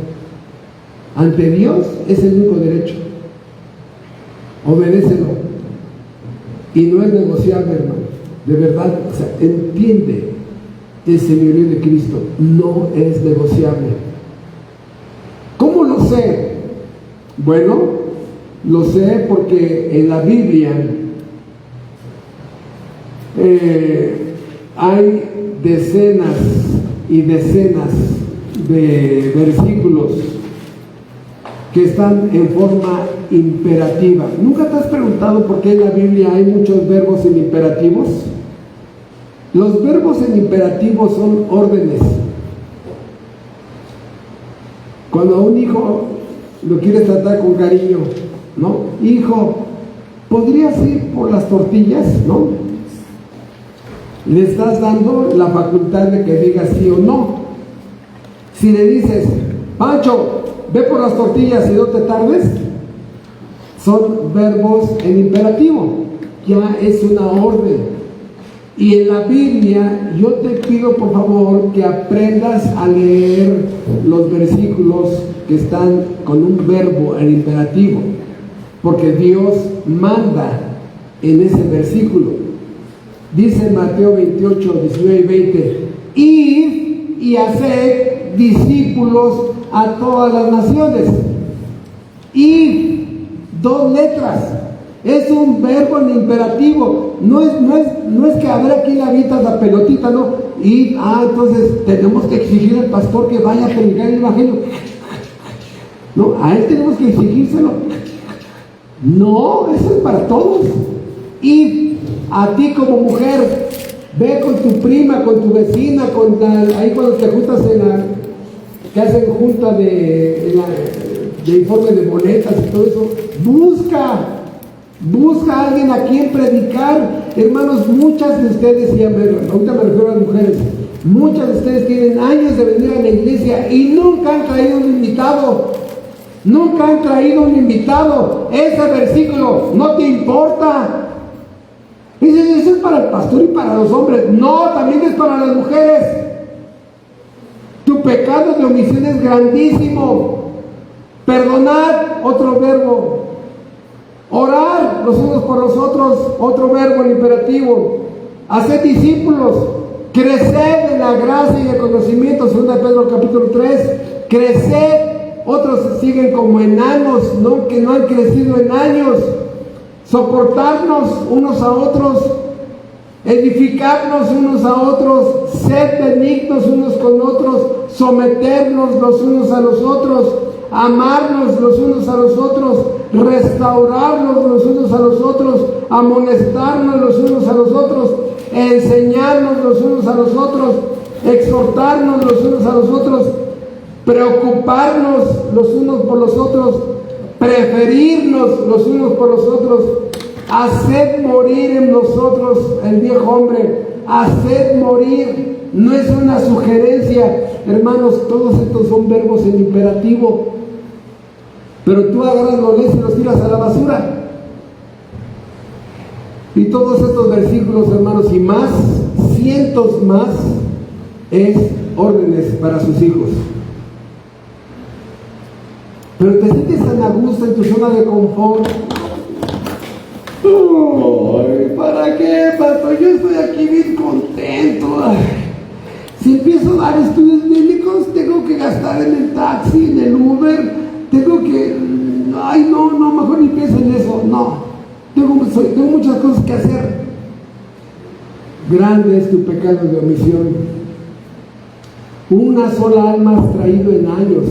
Ante Dios es el único derecho. Obedécelo. Y no es negociable, hermano. De verdad, o sea, entiende el señorío de Cristo. No es negociable. ¿Cómo lo sé? Bueno, lo sé porque en la Biblia hay decenas y decenas de versículos que están en forma imperativa. ¿Nunca te has preguntado por qué en la Biblia hay muchos verbos en imperativos? Los verbos en imperativos son órdenes. Cuando a un hijo lo quieres tratar con cariño, ¿no? Hijo, ¿podrías ir por las tortillas? ¿No? Le estás dando la facultad de que diga sí o no. Si le dices, Pancho, ve por las tortillas y no te tardes, son verbos en imperativo, ya es una orden. Y en la Biblia yo te pido por favor que aprendas a leer los versículos que están con un verbo en imperativo, porque Dios manda en ese versículo. Dice Mateo 28, 19 y 20, id y haced discípulos a todas las naciones. Id, 2 letras, es un verbo en imperativo. No es que a ver aquí la vida la pelotita, no. Y entonces tenemos que exigir al pastor que vaya a predicar el evangelio. No, a él tenemos que exigírselo. No, eso es para todos. Y a ti como mujer, ve con tu prima, con tu vecina, ahí cuando te juntas que hacen junta de informe de boletas y todo eso, busca a alguien a quien predicar. Hermanos, muchas de ustedes, ahorita me refiero a las mujeres, muchas de ustedes tienen años de venir a la iglesia y nunca han traído un invitado. Nunca han traído un invitado. Ese versículo no te importa. Dice, eso es para el pastor y para los hombres. No, también es para las mujeres. Tu pecado de omisión es grandísimo. Perdonar, otro verbo. Orar los unos por los otros, otro verbo en imperativo. Hacer discípulos, crecer en la gracia y el conocimiento, 2 Pedro capítulo 3. Crecer, otros siguen como enanos, ¿no? Que no han crecido en años. Soportarnos unos a otros, edificarnos unos a otros, ser benignos unos con otros, someternos los unos a los otros, amarnos los unos a los otros, restaurarnos los unos a los otros, amonestarnos los unos a los otros, enseñarnos los unos a los otros, exhortarnos los unos a los otros, preocuparnos los unos por los otros, preferirnos los unos por los otros, hacer morir en nosotros el viejo hombre, hacer morir. No es una sugerencia, hermanos, todos estos son verbos en imperativo, pero tú agarras, los lees y los tiras a la basura. Y todos estos versículos, hermanos, y más, cientos más, es órdenes para sus hijos. Pero te sientes tan a gusto en tu zona de confort. ¿Para qué, pastor? Yo estoy aquí bien contento. Si empiezo a dar estudios bíblicos, tengo que gastar en el taxi, en el Uber, tengo que... no, mejor ni pienso en eso. No, tengo muchas cosas que hacer. Grande es tu pecado de omisión. Una sola alma has traído en años.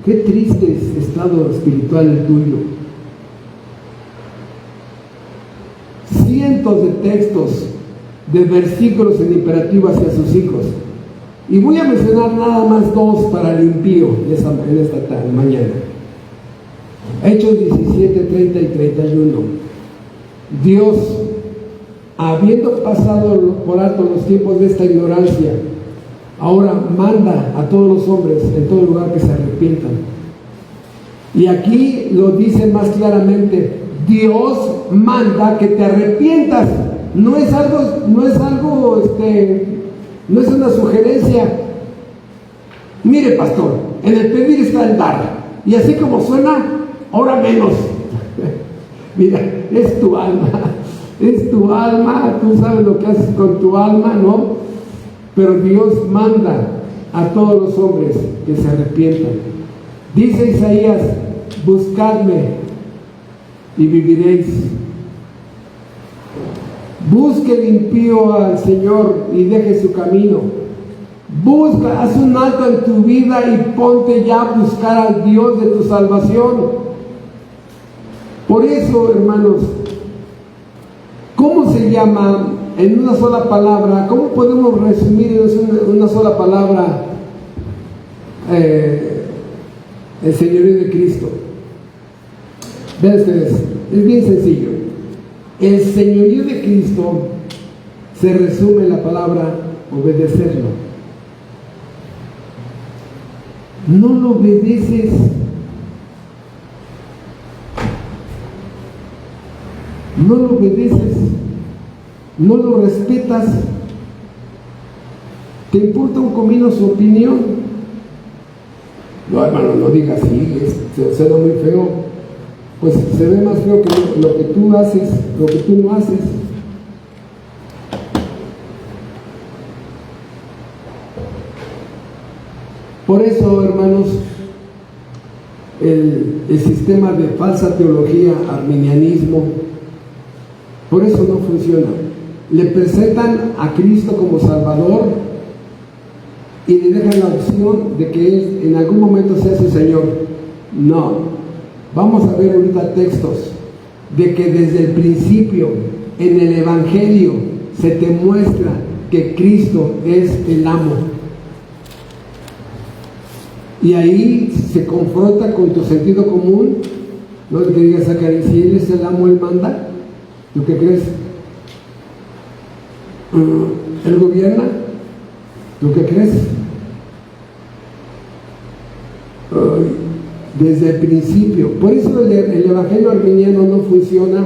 Qué triste estado espiritual el tuyo. Cientos de textos, de versículos en imperativo hacia sus hijos. Y voy a mencionar nada más 2 para el impío en esta tarde, mañana. Hechos 17, 30 y 31. Dios, habiendo pasado por alto los tiempos de esta ignorancia, ahora manda a todos los hombres en todo lugar que se arrepientan. Y aquí lo dice más claramente: Dios manda que te arrepientas. No es una sugerencia. Mire, pastor, en el pedir está el dar. Y así como suena, ahora menos. Mira, es tu alma. Es tu alma, tú sabes lo que haces con tu alma, ¿no? Pero Dios manda a todos los hombres que se arrepientan. Dice Isaías: buscadme y viviréis. Busque el impío al Señor y deje su camino. Busca, haz un alto en tu vida y ponte ya a buscar al Dios de tu salvación. Por eso, hermanos, ¿cómo se llama en una sola palabra? ¿Cómo podemos resumir en una sola palabra el señorío de Cristo? Vean ustedes, es bien sencillo. El señorío de Cristo se resume en la palabra obedecerlo. No lo obedeces, no lo obedeces, no lo respetas, te importa un comino su opinión. No, hermano, no digas así, suena muy feo. Pues se ve más feo que lo que tú haces, lo que tú no haces. Por eso, hermanos, el sistema de falsa teología, arminianismo, por eso no funciona. Le presentan a Cristo como Salvador y le dejan la opción de que Él en algún momento sea su Señor. No, vamos a ver ahorita textos de que desde el principio en el Evangelio se te muestra que Cristo es el amo. Y ahí se confronta con tu sentido común, no te digas a Karin, si Él es el amo, Él manda. ¿Tú qué crees? ¿Él gobierna? ¿Tú qué crees? Desde el principio. Por eso el evangelio arminiano no funciona.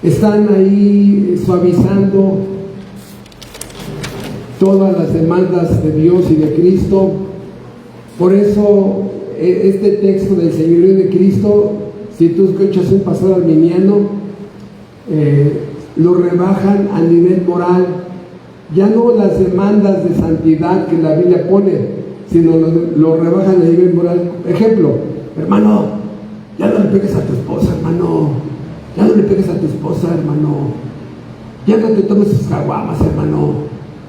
Están ahí suavizando todas las demandas de Dios y de Cristo. Por eso este texto del señorío de Cristo, si tú escuchas un pastor arminiano, lo rebajan a nivel moral. Ya no las demandas de santidad que la Biblia pone, sino lo rebajan a nivel moral. Ejemplo, hermano, ya no le pegues a tu esposa, hermano. Ya no le pegues a tu esposa, hermano. Ya no te tomes sus caguamas, hermano.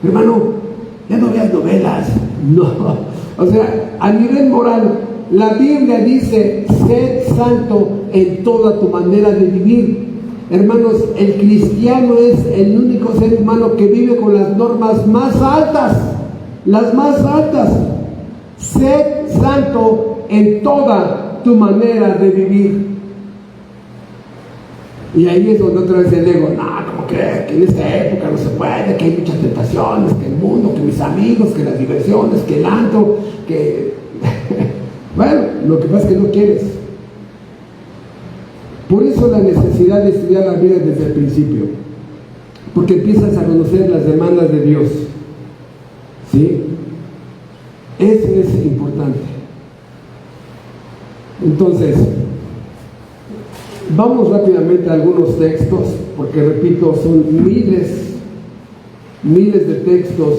Hermano, ya no veas novelas. No. O sea, a nivel moral, la Biblia dice, sed santo en toda tu manera de vivir. Hermanos, el cristiano es el único ser humano que vive con las normas más altas, las más altas. Sed santo en toda tu manera de vivir. Y ahí es donde otra vez el ego, no, ¿cómo crees? Que en esta época no se puede, que hay muchas tentaciones, que el mundo, que mis amigos, que las diversiones, que el antro, que... Bueno, lo que pasa es que no quieres. Por eso la necesidad de estudiar la Biblia desde el principio, porque empiezas a conocer las demandas de Dios. ¿Sí? Eso es importante. Entonces, vamos rápidamente a algunos textos, porque repito, son miles de textos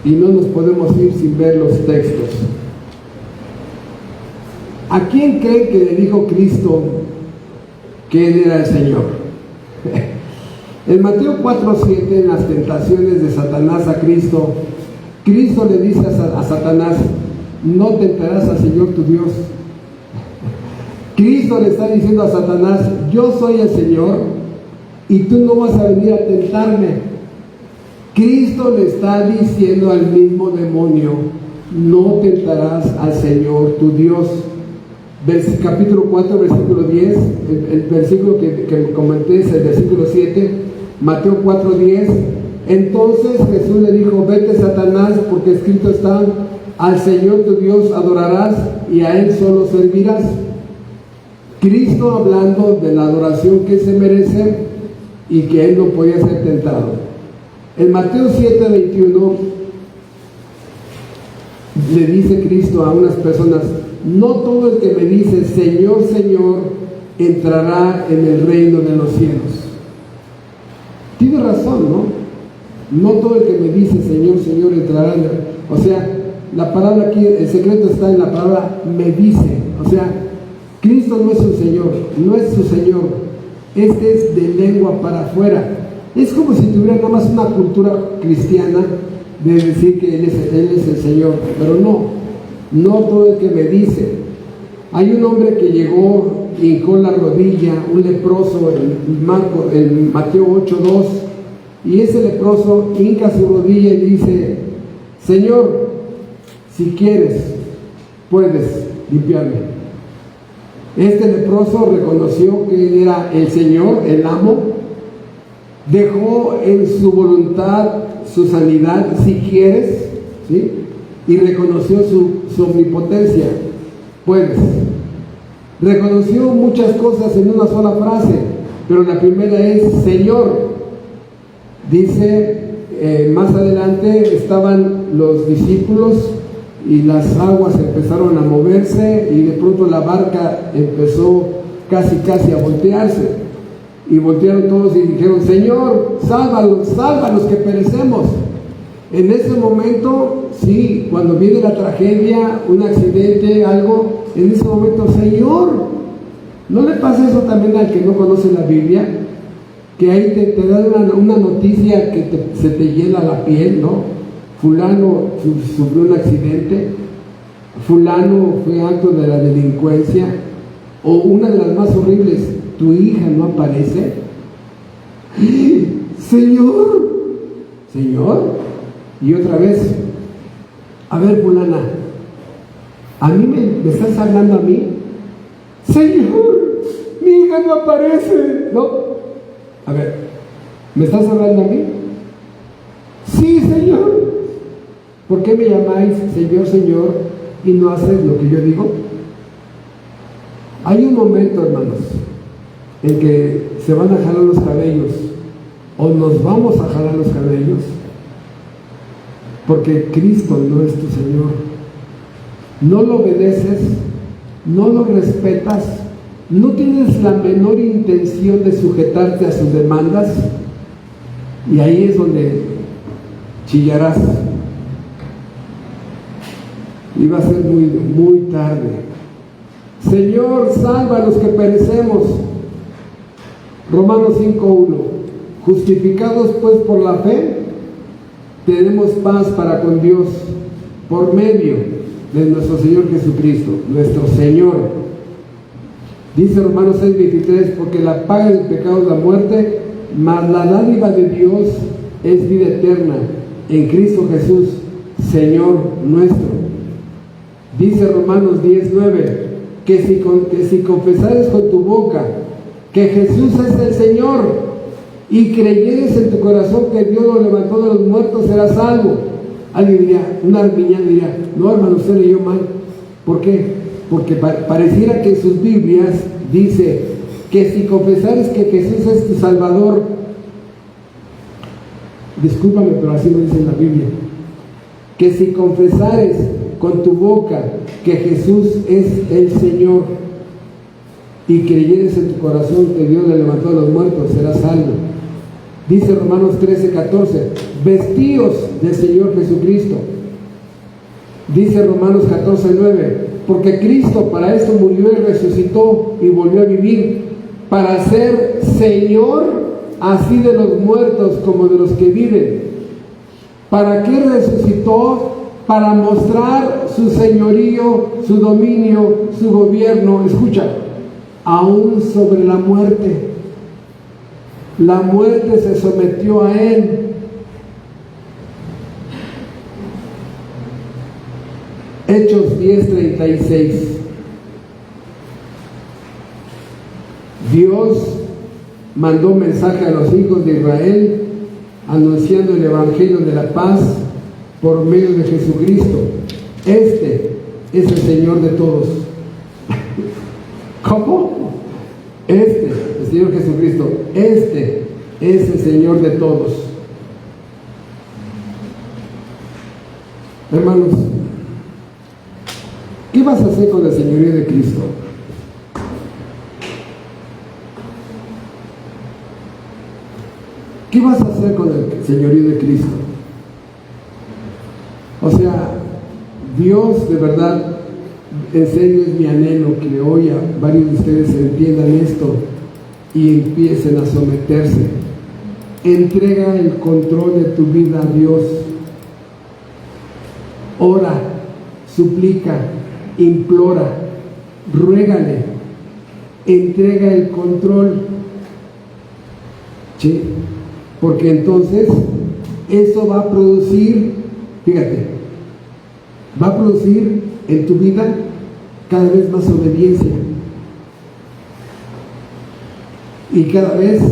y no nos podemos ir sin ver los textos. ¿A quién creen que le dijo Cristo que Él era el Señor? En Mateo 4:7, en las tentaciones de Satanás a Cristo, Cristo le dice a Satanás, no tentarás al Señor tu Dios. Cristo le está diciendo a Satanás, yo soy el Señor y tú no vas a venir a tentarme. Cristo le está diciendo al mismo demonio, no tentarás al Señor tu Dios. Capítulo 4, versículo 10, el versículo que comenté es el versículo 7, Mateo 4:10. Entonces Jesús le dijo, vete Satanás, porque escrito está, al Señor tu Dios adorarás y a Él solo servirás. Cristo hablando de la adoración que se merece y que Él no podía ser tentado. En Mateo 7:21 le dice Cristo a unas personas, no todo el que me dice Señor, Señor, entrará en el reino de los cielos. Tiene razón, ¿no? No todo el que me dice Señor, Señor, entrará en el... O sea, la palabra aquí, el secreto está en la palabra me dice. O sea, Cristo no es su Señor, no es su Señor. Este es de lengua para afuera. Es como si tuviera nada más una cultura cristiana de decir que Él es el Señor, pero no todo el que me dice. Hay un hombre que llegó, hincó la rodilla, un leproso, en Mateo 8:2, y ese leproso hinca su rodilla y dice: Señor, si quieres, puedes limpiarme. Este leproso reconoció que Él era el Señor, el amo, dejó en su voluntad su sanidad, si quieres, ¿sí? Y reconoció su omnipotencia. Puedes. Reconoció muchas cosas en una sola frase, pero la primera es Señor. Dice, más adelante estaban los discípulos y las aguas empezaron a moverse y de pronto la barca empezó casi a voltearse. Y voltearon todos y dijeron: Señor, sálvanos que perecemos. En ese momento, sí, cuando viene la tragedia, un accidente, algo, en ese momento, Señor, ¿no le pasa eso también al que no conoce la Biblia? Que ahí te dan una noticia que se te hiela la piel, ¿no? Fulano sufrió un accidente, fulano fue acto de la delincuencia, o una de las más horribles: tu hija no aparece. Señor, y otra vez: a ver, fulana, ¿a mí me estás hablando a mí? Señor, mi hija no aparece. No, a ver, ¿me estás hablando a mí? Sí, Señor. ¿Por qué me llamáis Señor, Señor, y no haces lo que yo digo? Hay un momento, hermanos, en que se van a jalar los cabellos, o nos vamos a jalar los cabellos, porque Cristo no es tu Señor. No lo obedeces, no lo respetas, no tienes la menor intención de sujetarte a sus demandas, y ahí es donde chillarás. Y va a ser muy tarde. Señor, salva a los que perecemos. Romanos 5:1. Justificados pues por la fe, tenemos paz para con Dios por medio de nuestro Señor Jesucristo, nuestro Señor. Dice Romanos 6:23: porque la paga del pecado es la muerte, mas la dádiva de Dios es vida eterna en Cristo Jesús, Señor nuestro. Dice Romanos 10:9: que si confesares con tu boca que Jesús es el Señor y creyeres en tu corazón que Dios lo levantó de los muertos, serás salvo. Alguien diría, un arminiano diría: no, hermano, usted leyó mal. ¿Por qué? Porque pareciera que en sus Biblias dice que si confesares que Jesús es tu Salvador. Discúlpame, pero así lo dice en la Biblia. Que si confesares con tu boca que Jesús es el Señor y creyeres en tu corazón que Dios le levantó de los muertos, serás salvo. Dice Romanos 13:14: vestíos del Señor Jesucristo. Dice Romanos 14:9: porque Cristo para esto murió y resucitó y volvió a vivir, para ser Señor así de los muertos como de los que viven. ¿Para qué resucitó? Para mostrar su señorío, su dominio, su gobierno. Escucha, aún sobre la muerte. La muerte se sometió a Él. Hechos 10:36. Dios mandó mensaje a los hijos de Israel anunciando el evangelio de la paz por medio de Jesucristo. Este es el Señor de todos. ¿Cómo? El Señor Jesucristo, este es el Señor de todos. Hermanos, ¿qué vas a hacer con el señorío de Cristo? ¿Qué vas a hacer con el señorío de Cristo? O sea, Dios, de verdad, en serio es mi anhelo que hoy varios de ustedes entiendan esto y empiecen a someterse Entrega el control de tu vida a Dios. Ora, suplica, implora, ruégale, entrega el control. ¿Sí? Porque entonces eso va a producir, fíjate, va a producir en tu vida cada vez más obediencia. Y cada vez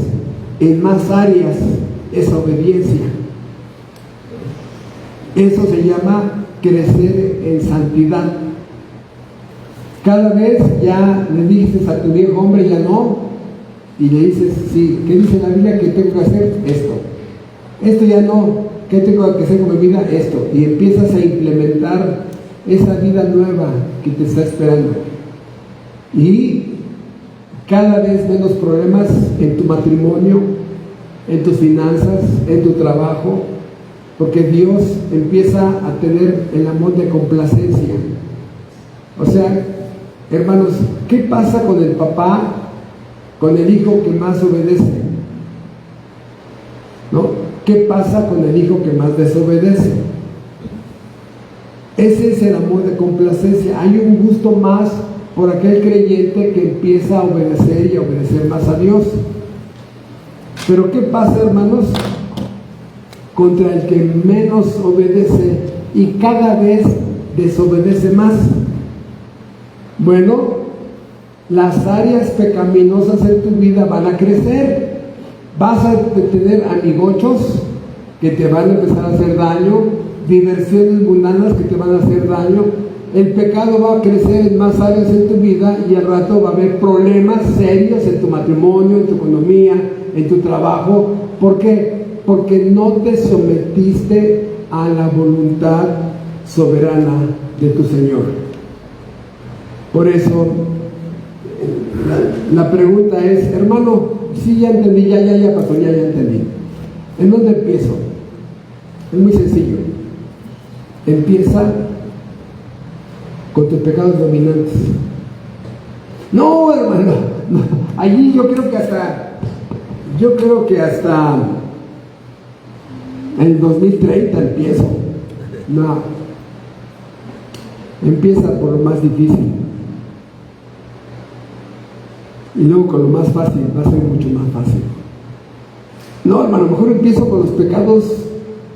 en más áreas esa obediencia. Eso se llama crecer en santidad. Cada vez ya le dices a tu viejo hombre, ya no, y le dices, sí, ¿qué dice la Biblia que tengo que hacer? Esto ya no, ¿qué tengo que hacer con mi vida? Esto, y empiezas a implementar esa vida nueva que te está esperando. Y cada vez menos problemas en tu matrimonio, en tus finanzas, en tu trabajo, porque Dios empieza a tener el amor de complacencia. O sea, hermanos, ¿qué pasa con el papá, con el hijo que más obedece? ¿No? ¿Qué pasa con el hijo que más desobedece? Ese es el amor de complacencia. Hay un gusto más por aquel creyente que empieza a obedecer y a obedecer más a Dios. Pero ¿qué pasa, hermanos, contra el que menos obedece y cada vez desobedece más? Bueno, las áreas pecaminosas en tu vida van a crecer. Vas a tener amigochos que te van a empezar a hacer daño, diversiones mundanas que te van a hacer daño. El pecado va a crecer en más áreas en tu vida y al rato va a haber problemas serios en tu matrimonio, en tu economía, en tu trabajo. ¿Por qué? Porque no te sometiste a la voluntad soberana de tu Señor. Por eso, la pregunta es, hermano, sí, ya entendí, ya, pastor, ya entendí. ¿En dónde empiezo? Es muy sencillo. Empieza con tus pecados dominantes. No, hermano, no. Allí yo creo que hasta el 2030 empiezo. No. Empieza por lo más difícil. Y luego con lo más fácil, va a ser mucho más fácil. No, hermano, mejor empiezo con los pecados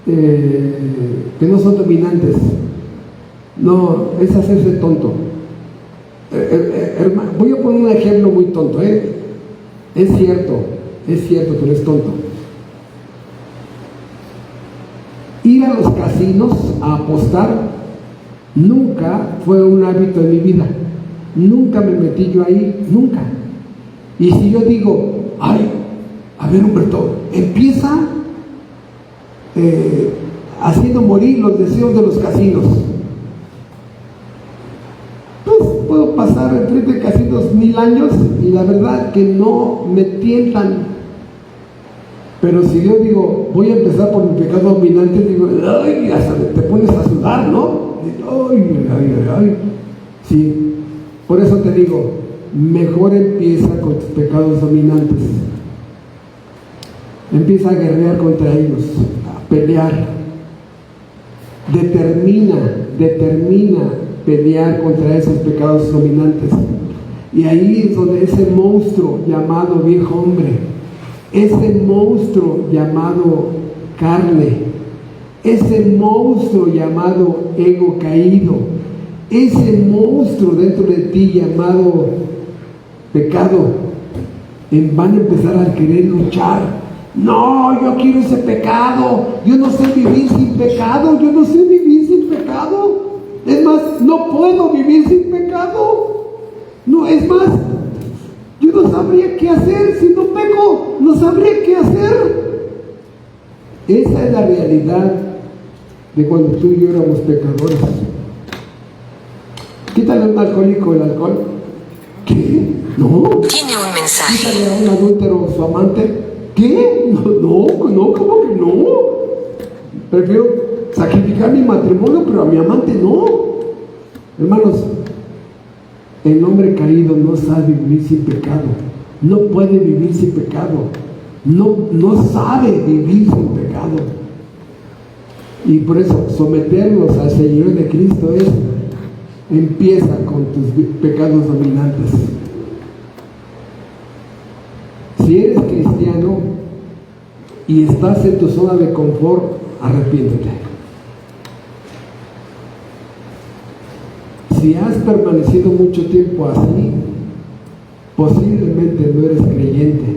que no son dominantes. No, es hacerse tonto. Hermano, voy a poner un ejemplo muy tonto, Es cierto, pero es tonto. Ir a los casinos a apostar nunca fue un hábito en mi vida. Nunca me metí yo ahí, nunca. Y si yo digo, ay, a ver, Humberto, empieza haciendo morir los deseos de los casinos. Pues puedo pasar enfrente de casinos 1000 años y la verdad que no me tientan. Pero si yo digo, voy a empezar por mi pecado dominante, digo, ay, hasta te pones a sudar, ¿no? Ay. Sí, por eso te digo, mejor empieza con tus pecados dominantes. Empieza a guerrear contra ellos, a pelear. Determina pelear contra esos pecados dominantes. Y ahí es donde ese monstruo llamado viejo hombre, ese monstruo llamado carne, ese monstruo llamado ego caído, ese monstruo dentro de ti llamado pecado, van a empezar a querer luchar. No, yo quiero ese pecado, yo no sé vivir sin pecado, es más, no puedo vivir sin pecado. No, es más, yo no sabría qué hacer si no peco, no sabría qué hacer. Esa es la realidad de cuando tú y yo éramos pecadores. Quítale a un alcohólico el alcohol. ¿Qué? No.
Tiene un mensaje.
Quítale a un adúltero su amante. ¿Qué? No, ¿cómo que no? Prefiero sacrificar mi matrimonio, pero a mi amante no. Hermanos, el hombre caído no sabe vivir sin pecado. No puede vivir sin pecado. no sabe vivir sin pecado. Y por eso someternos al Señor de Cristo empieza con tus pecados dominantes. Si eres cristiano y estás en tu zona de confort, arrepiéntete. Si has permanecido mucho tiempo así, posiblemente no eres creyente.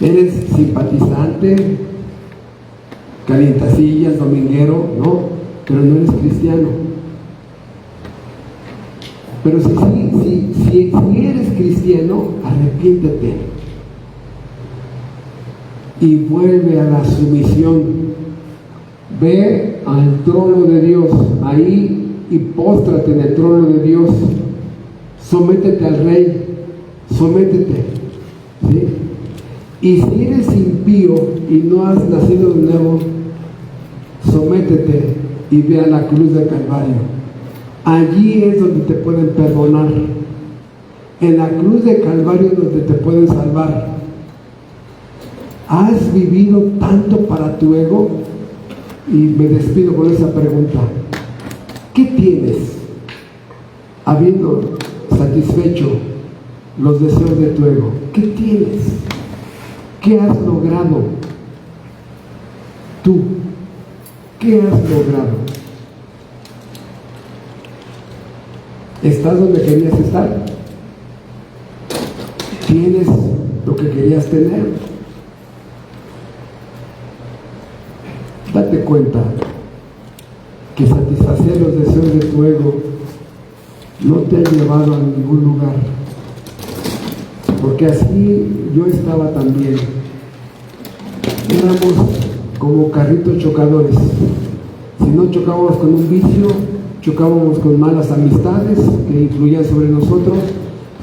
Eres simpatizante, calientasillas, dominguero, no, pero no eres cristiano. Pero si eres cristiano, arrepiéntete y vuelve a la sumisión. Ve al trono de Dios ahí y póstrate en el trono de Dios. Sométete al Rey, sométete, ¿sí? Y si eres impío y no has nacido de nuevo, sométete y ve a la cruz del Calvario. Allí es donde te pueden perdonar. En la cruz del Calvario es donde te pueden salvar. ¿Has vivido tanto para tu ego? Y me despido con esa pregunta. ¿Qué tienes habiendo satisfecho los deseos de tu ego? ¿Qué tienes? ¿Qué has logrado? Tú, ¿qué has logrado? ¿Estás donde querías estar? ¿Tienes lo que querías tener? Date cuenta que satisfacer los deseos de tu ego no te ha llevado a ningún lugar. Porque así yo estaba también. Éramos como carritos chocadores. Si no chocábamos con un vicio, chocábamos con malas amistades que influían sobre nosotros,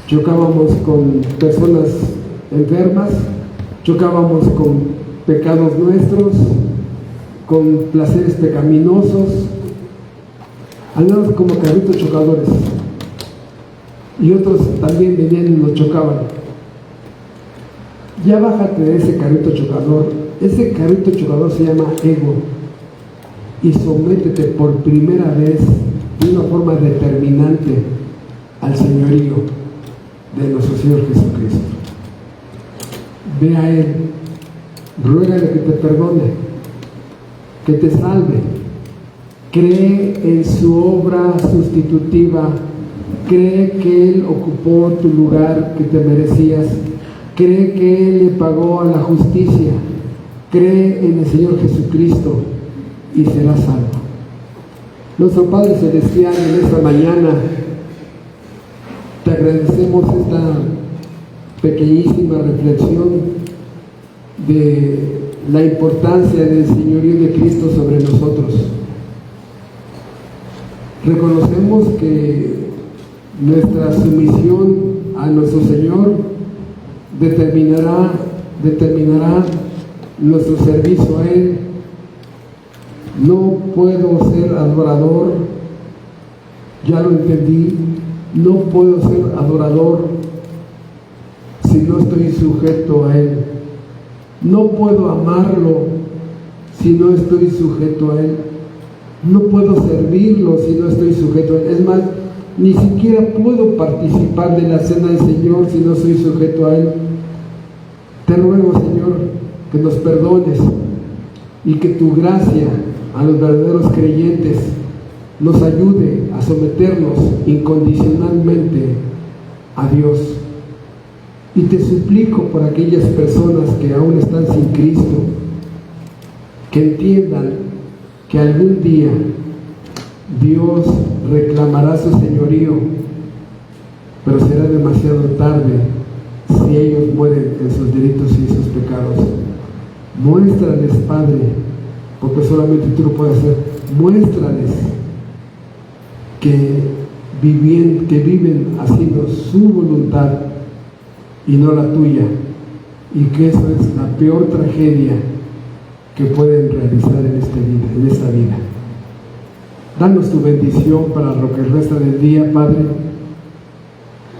chocábamos con personas enfermas, chocábamos con pecados nuestros, con placeres pecaminosos. Andamos como carritos chocadores. Y otros también venían y nos chocaban. Ya bájate de ese carrito chocador. Ese carrito chocador se llama ego. Y sométete por primera vez de una forma determinante al señorío de nuestro Señor Jesucristo. Ve a Él, ruégale que te perdone, que te salve. Cree en su obra sustitutiva. Cree que Él ocupó tu lugar que te merecías. Cree que Él le pagó a la justicia. Cree en el Señor Jesucristo y serás salvo. Nuestro Padre Celestial, en esta mañana te agradecemos esta pequeñísima reflexión de la importancia del señorío de Cristo sobre nosotros. Reconocemos que nuestra sumisión a nuestro Señor determinará nuestro servicio a Él. No puedo ser adorador, ya lo entendí, no puedo ser adorador si no estoy sujeto a Él. No puedo amarlo si no estoy sujeto a Él. No puedo servirlo si no estoy sujeto a Él. Es más, ni siquiera puedo participar de la cena del Señor si no estoy sujeto a Él. Te ruego, Señor, que nos perdones y que tu gracia a los verdaderos creyentes nos ayude a someternos incondicionalmente a Dios. Y te suplico por aquellas personas que aún están sin Cristo, que entiendan que algún día Dios reclamará su señorío, pero será demasiado tarde si ellos mueren en sus delitos y sus pecados. Muéstrales, Padre, porque solamente tú lo puedes hacer, muéstrales que viven haciendo su voluntad y no la tuya, y que eso es la peor tragedia que pueden realizar en esta vida. Danos tu bendición para lo que resta del día, Padre,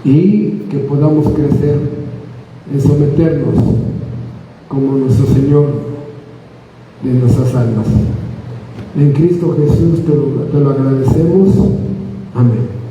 y que podamos crecer en someternos como nuestro Señor de nuestras almas. En Cristo Jesús te lo agradecemos. Amén.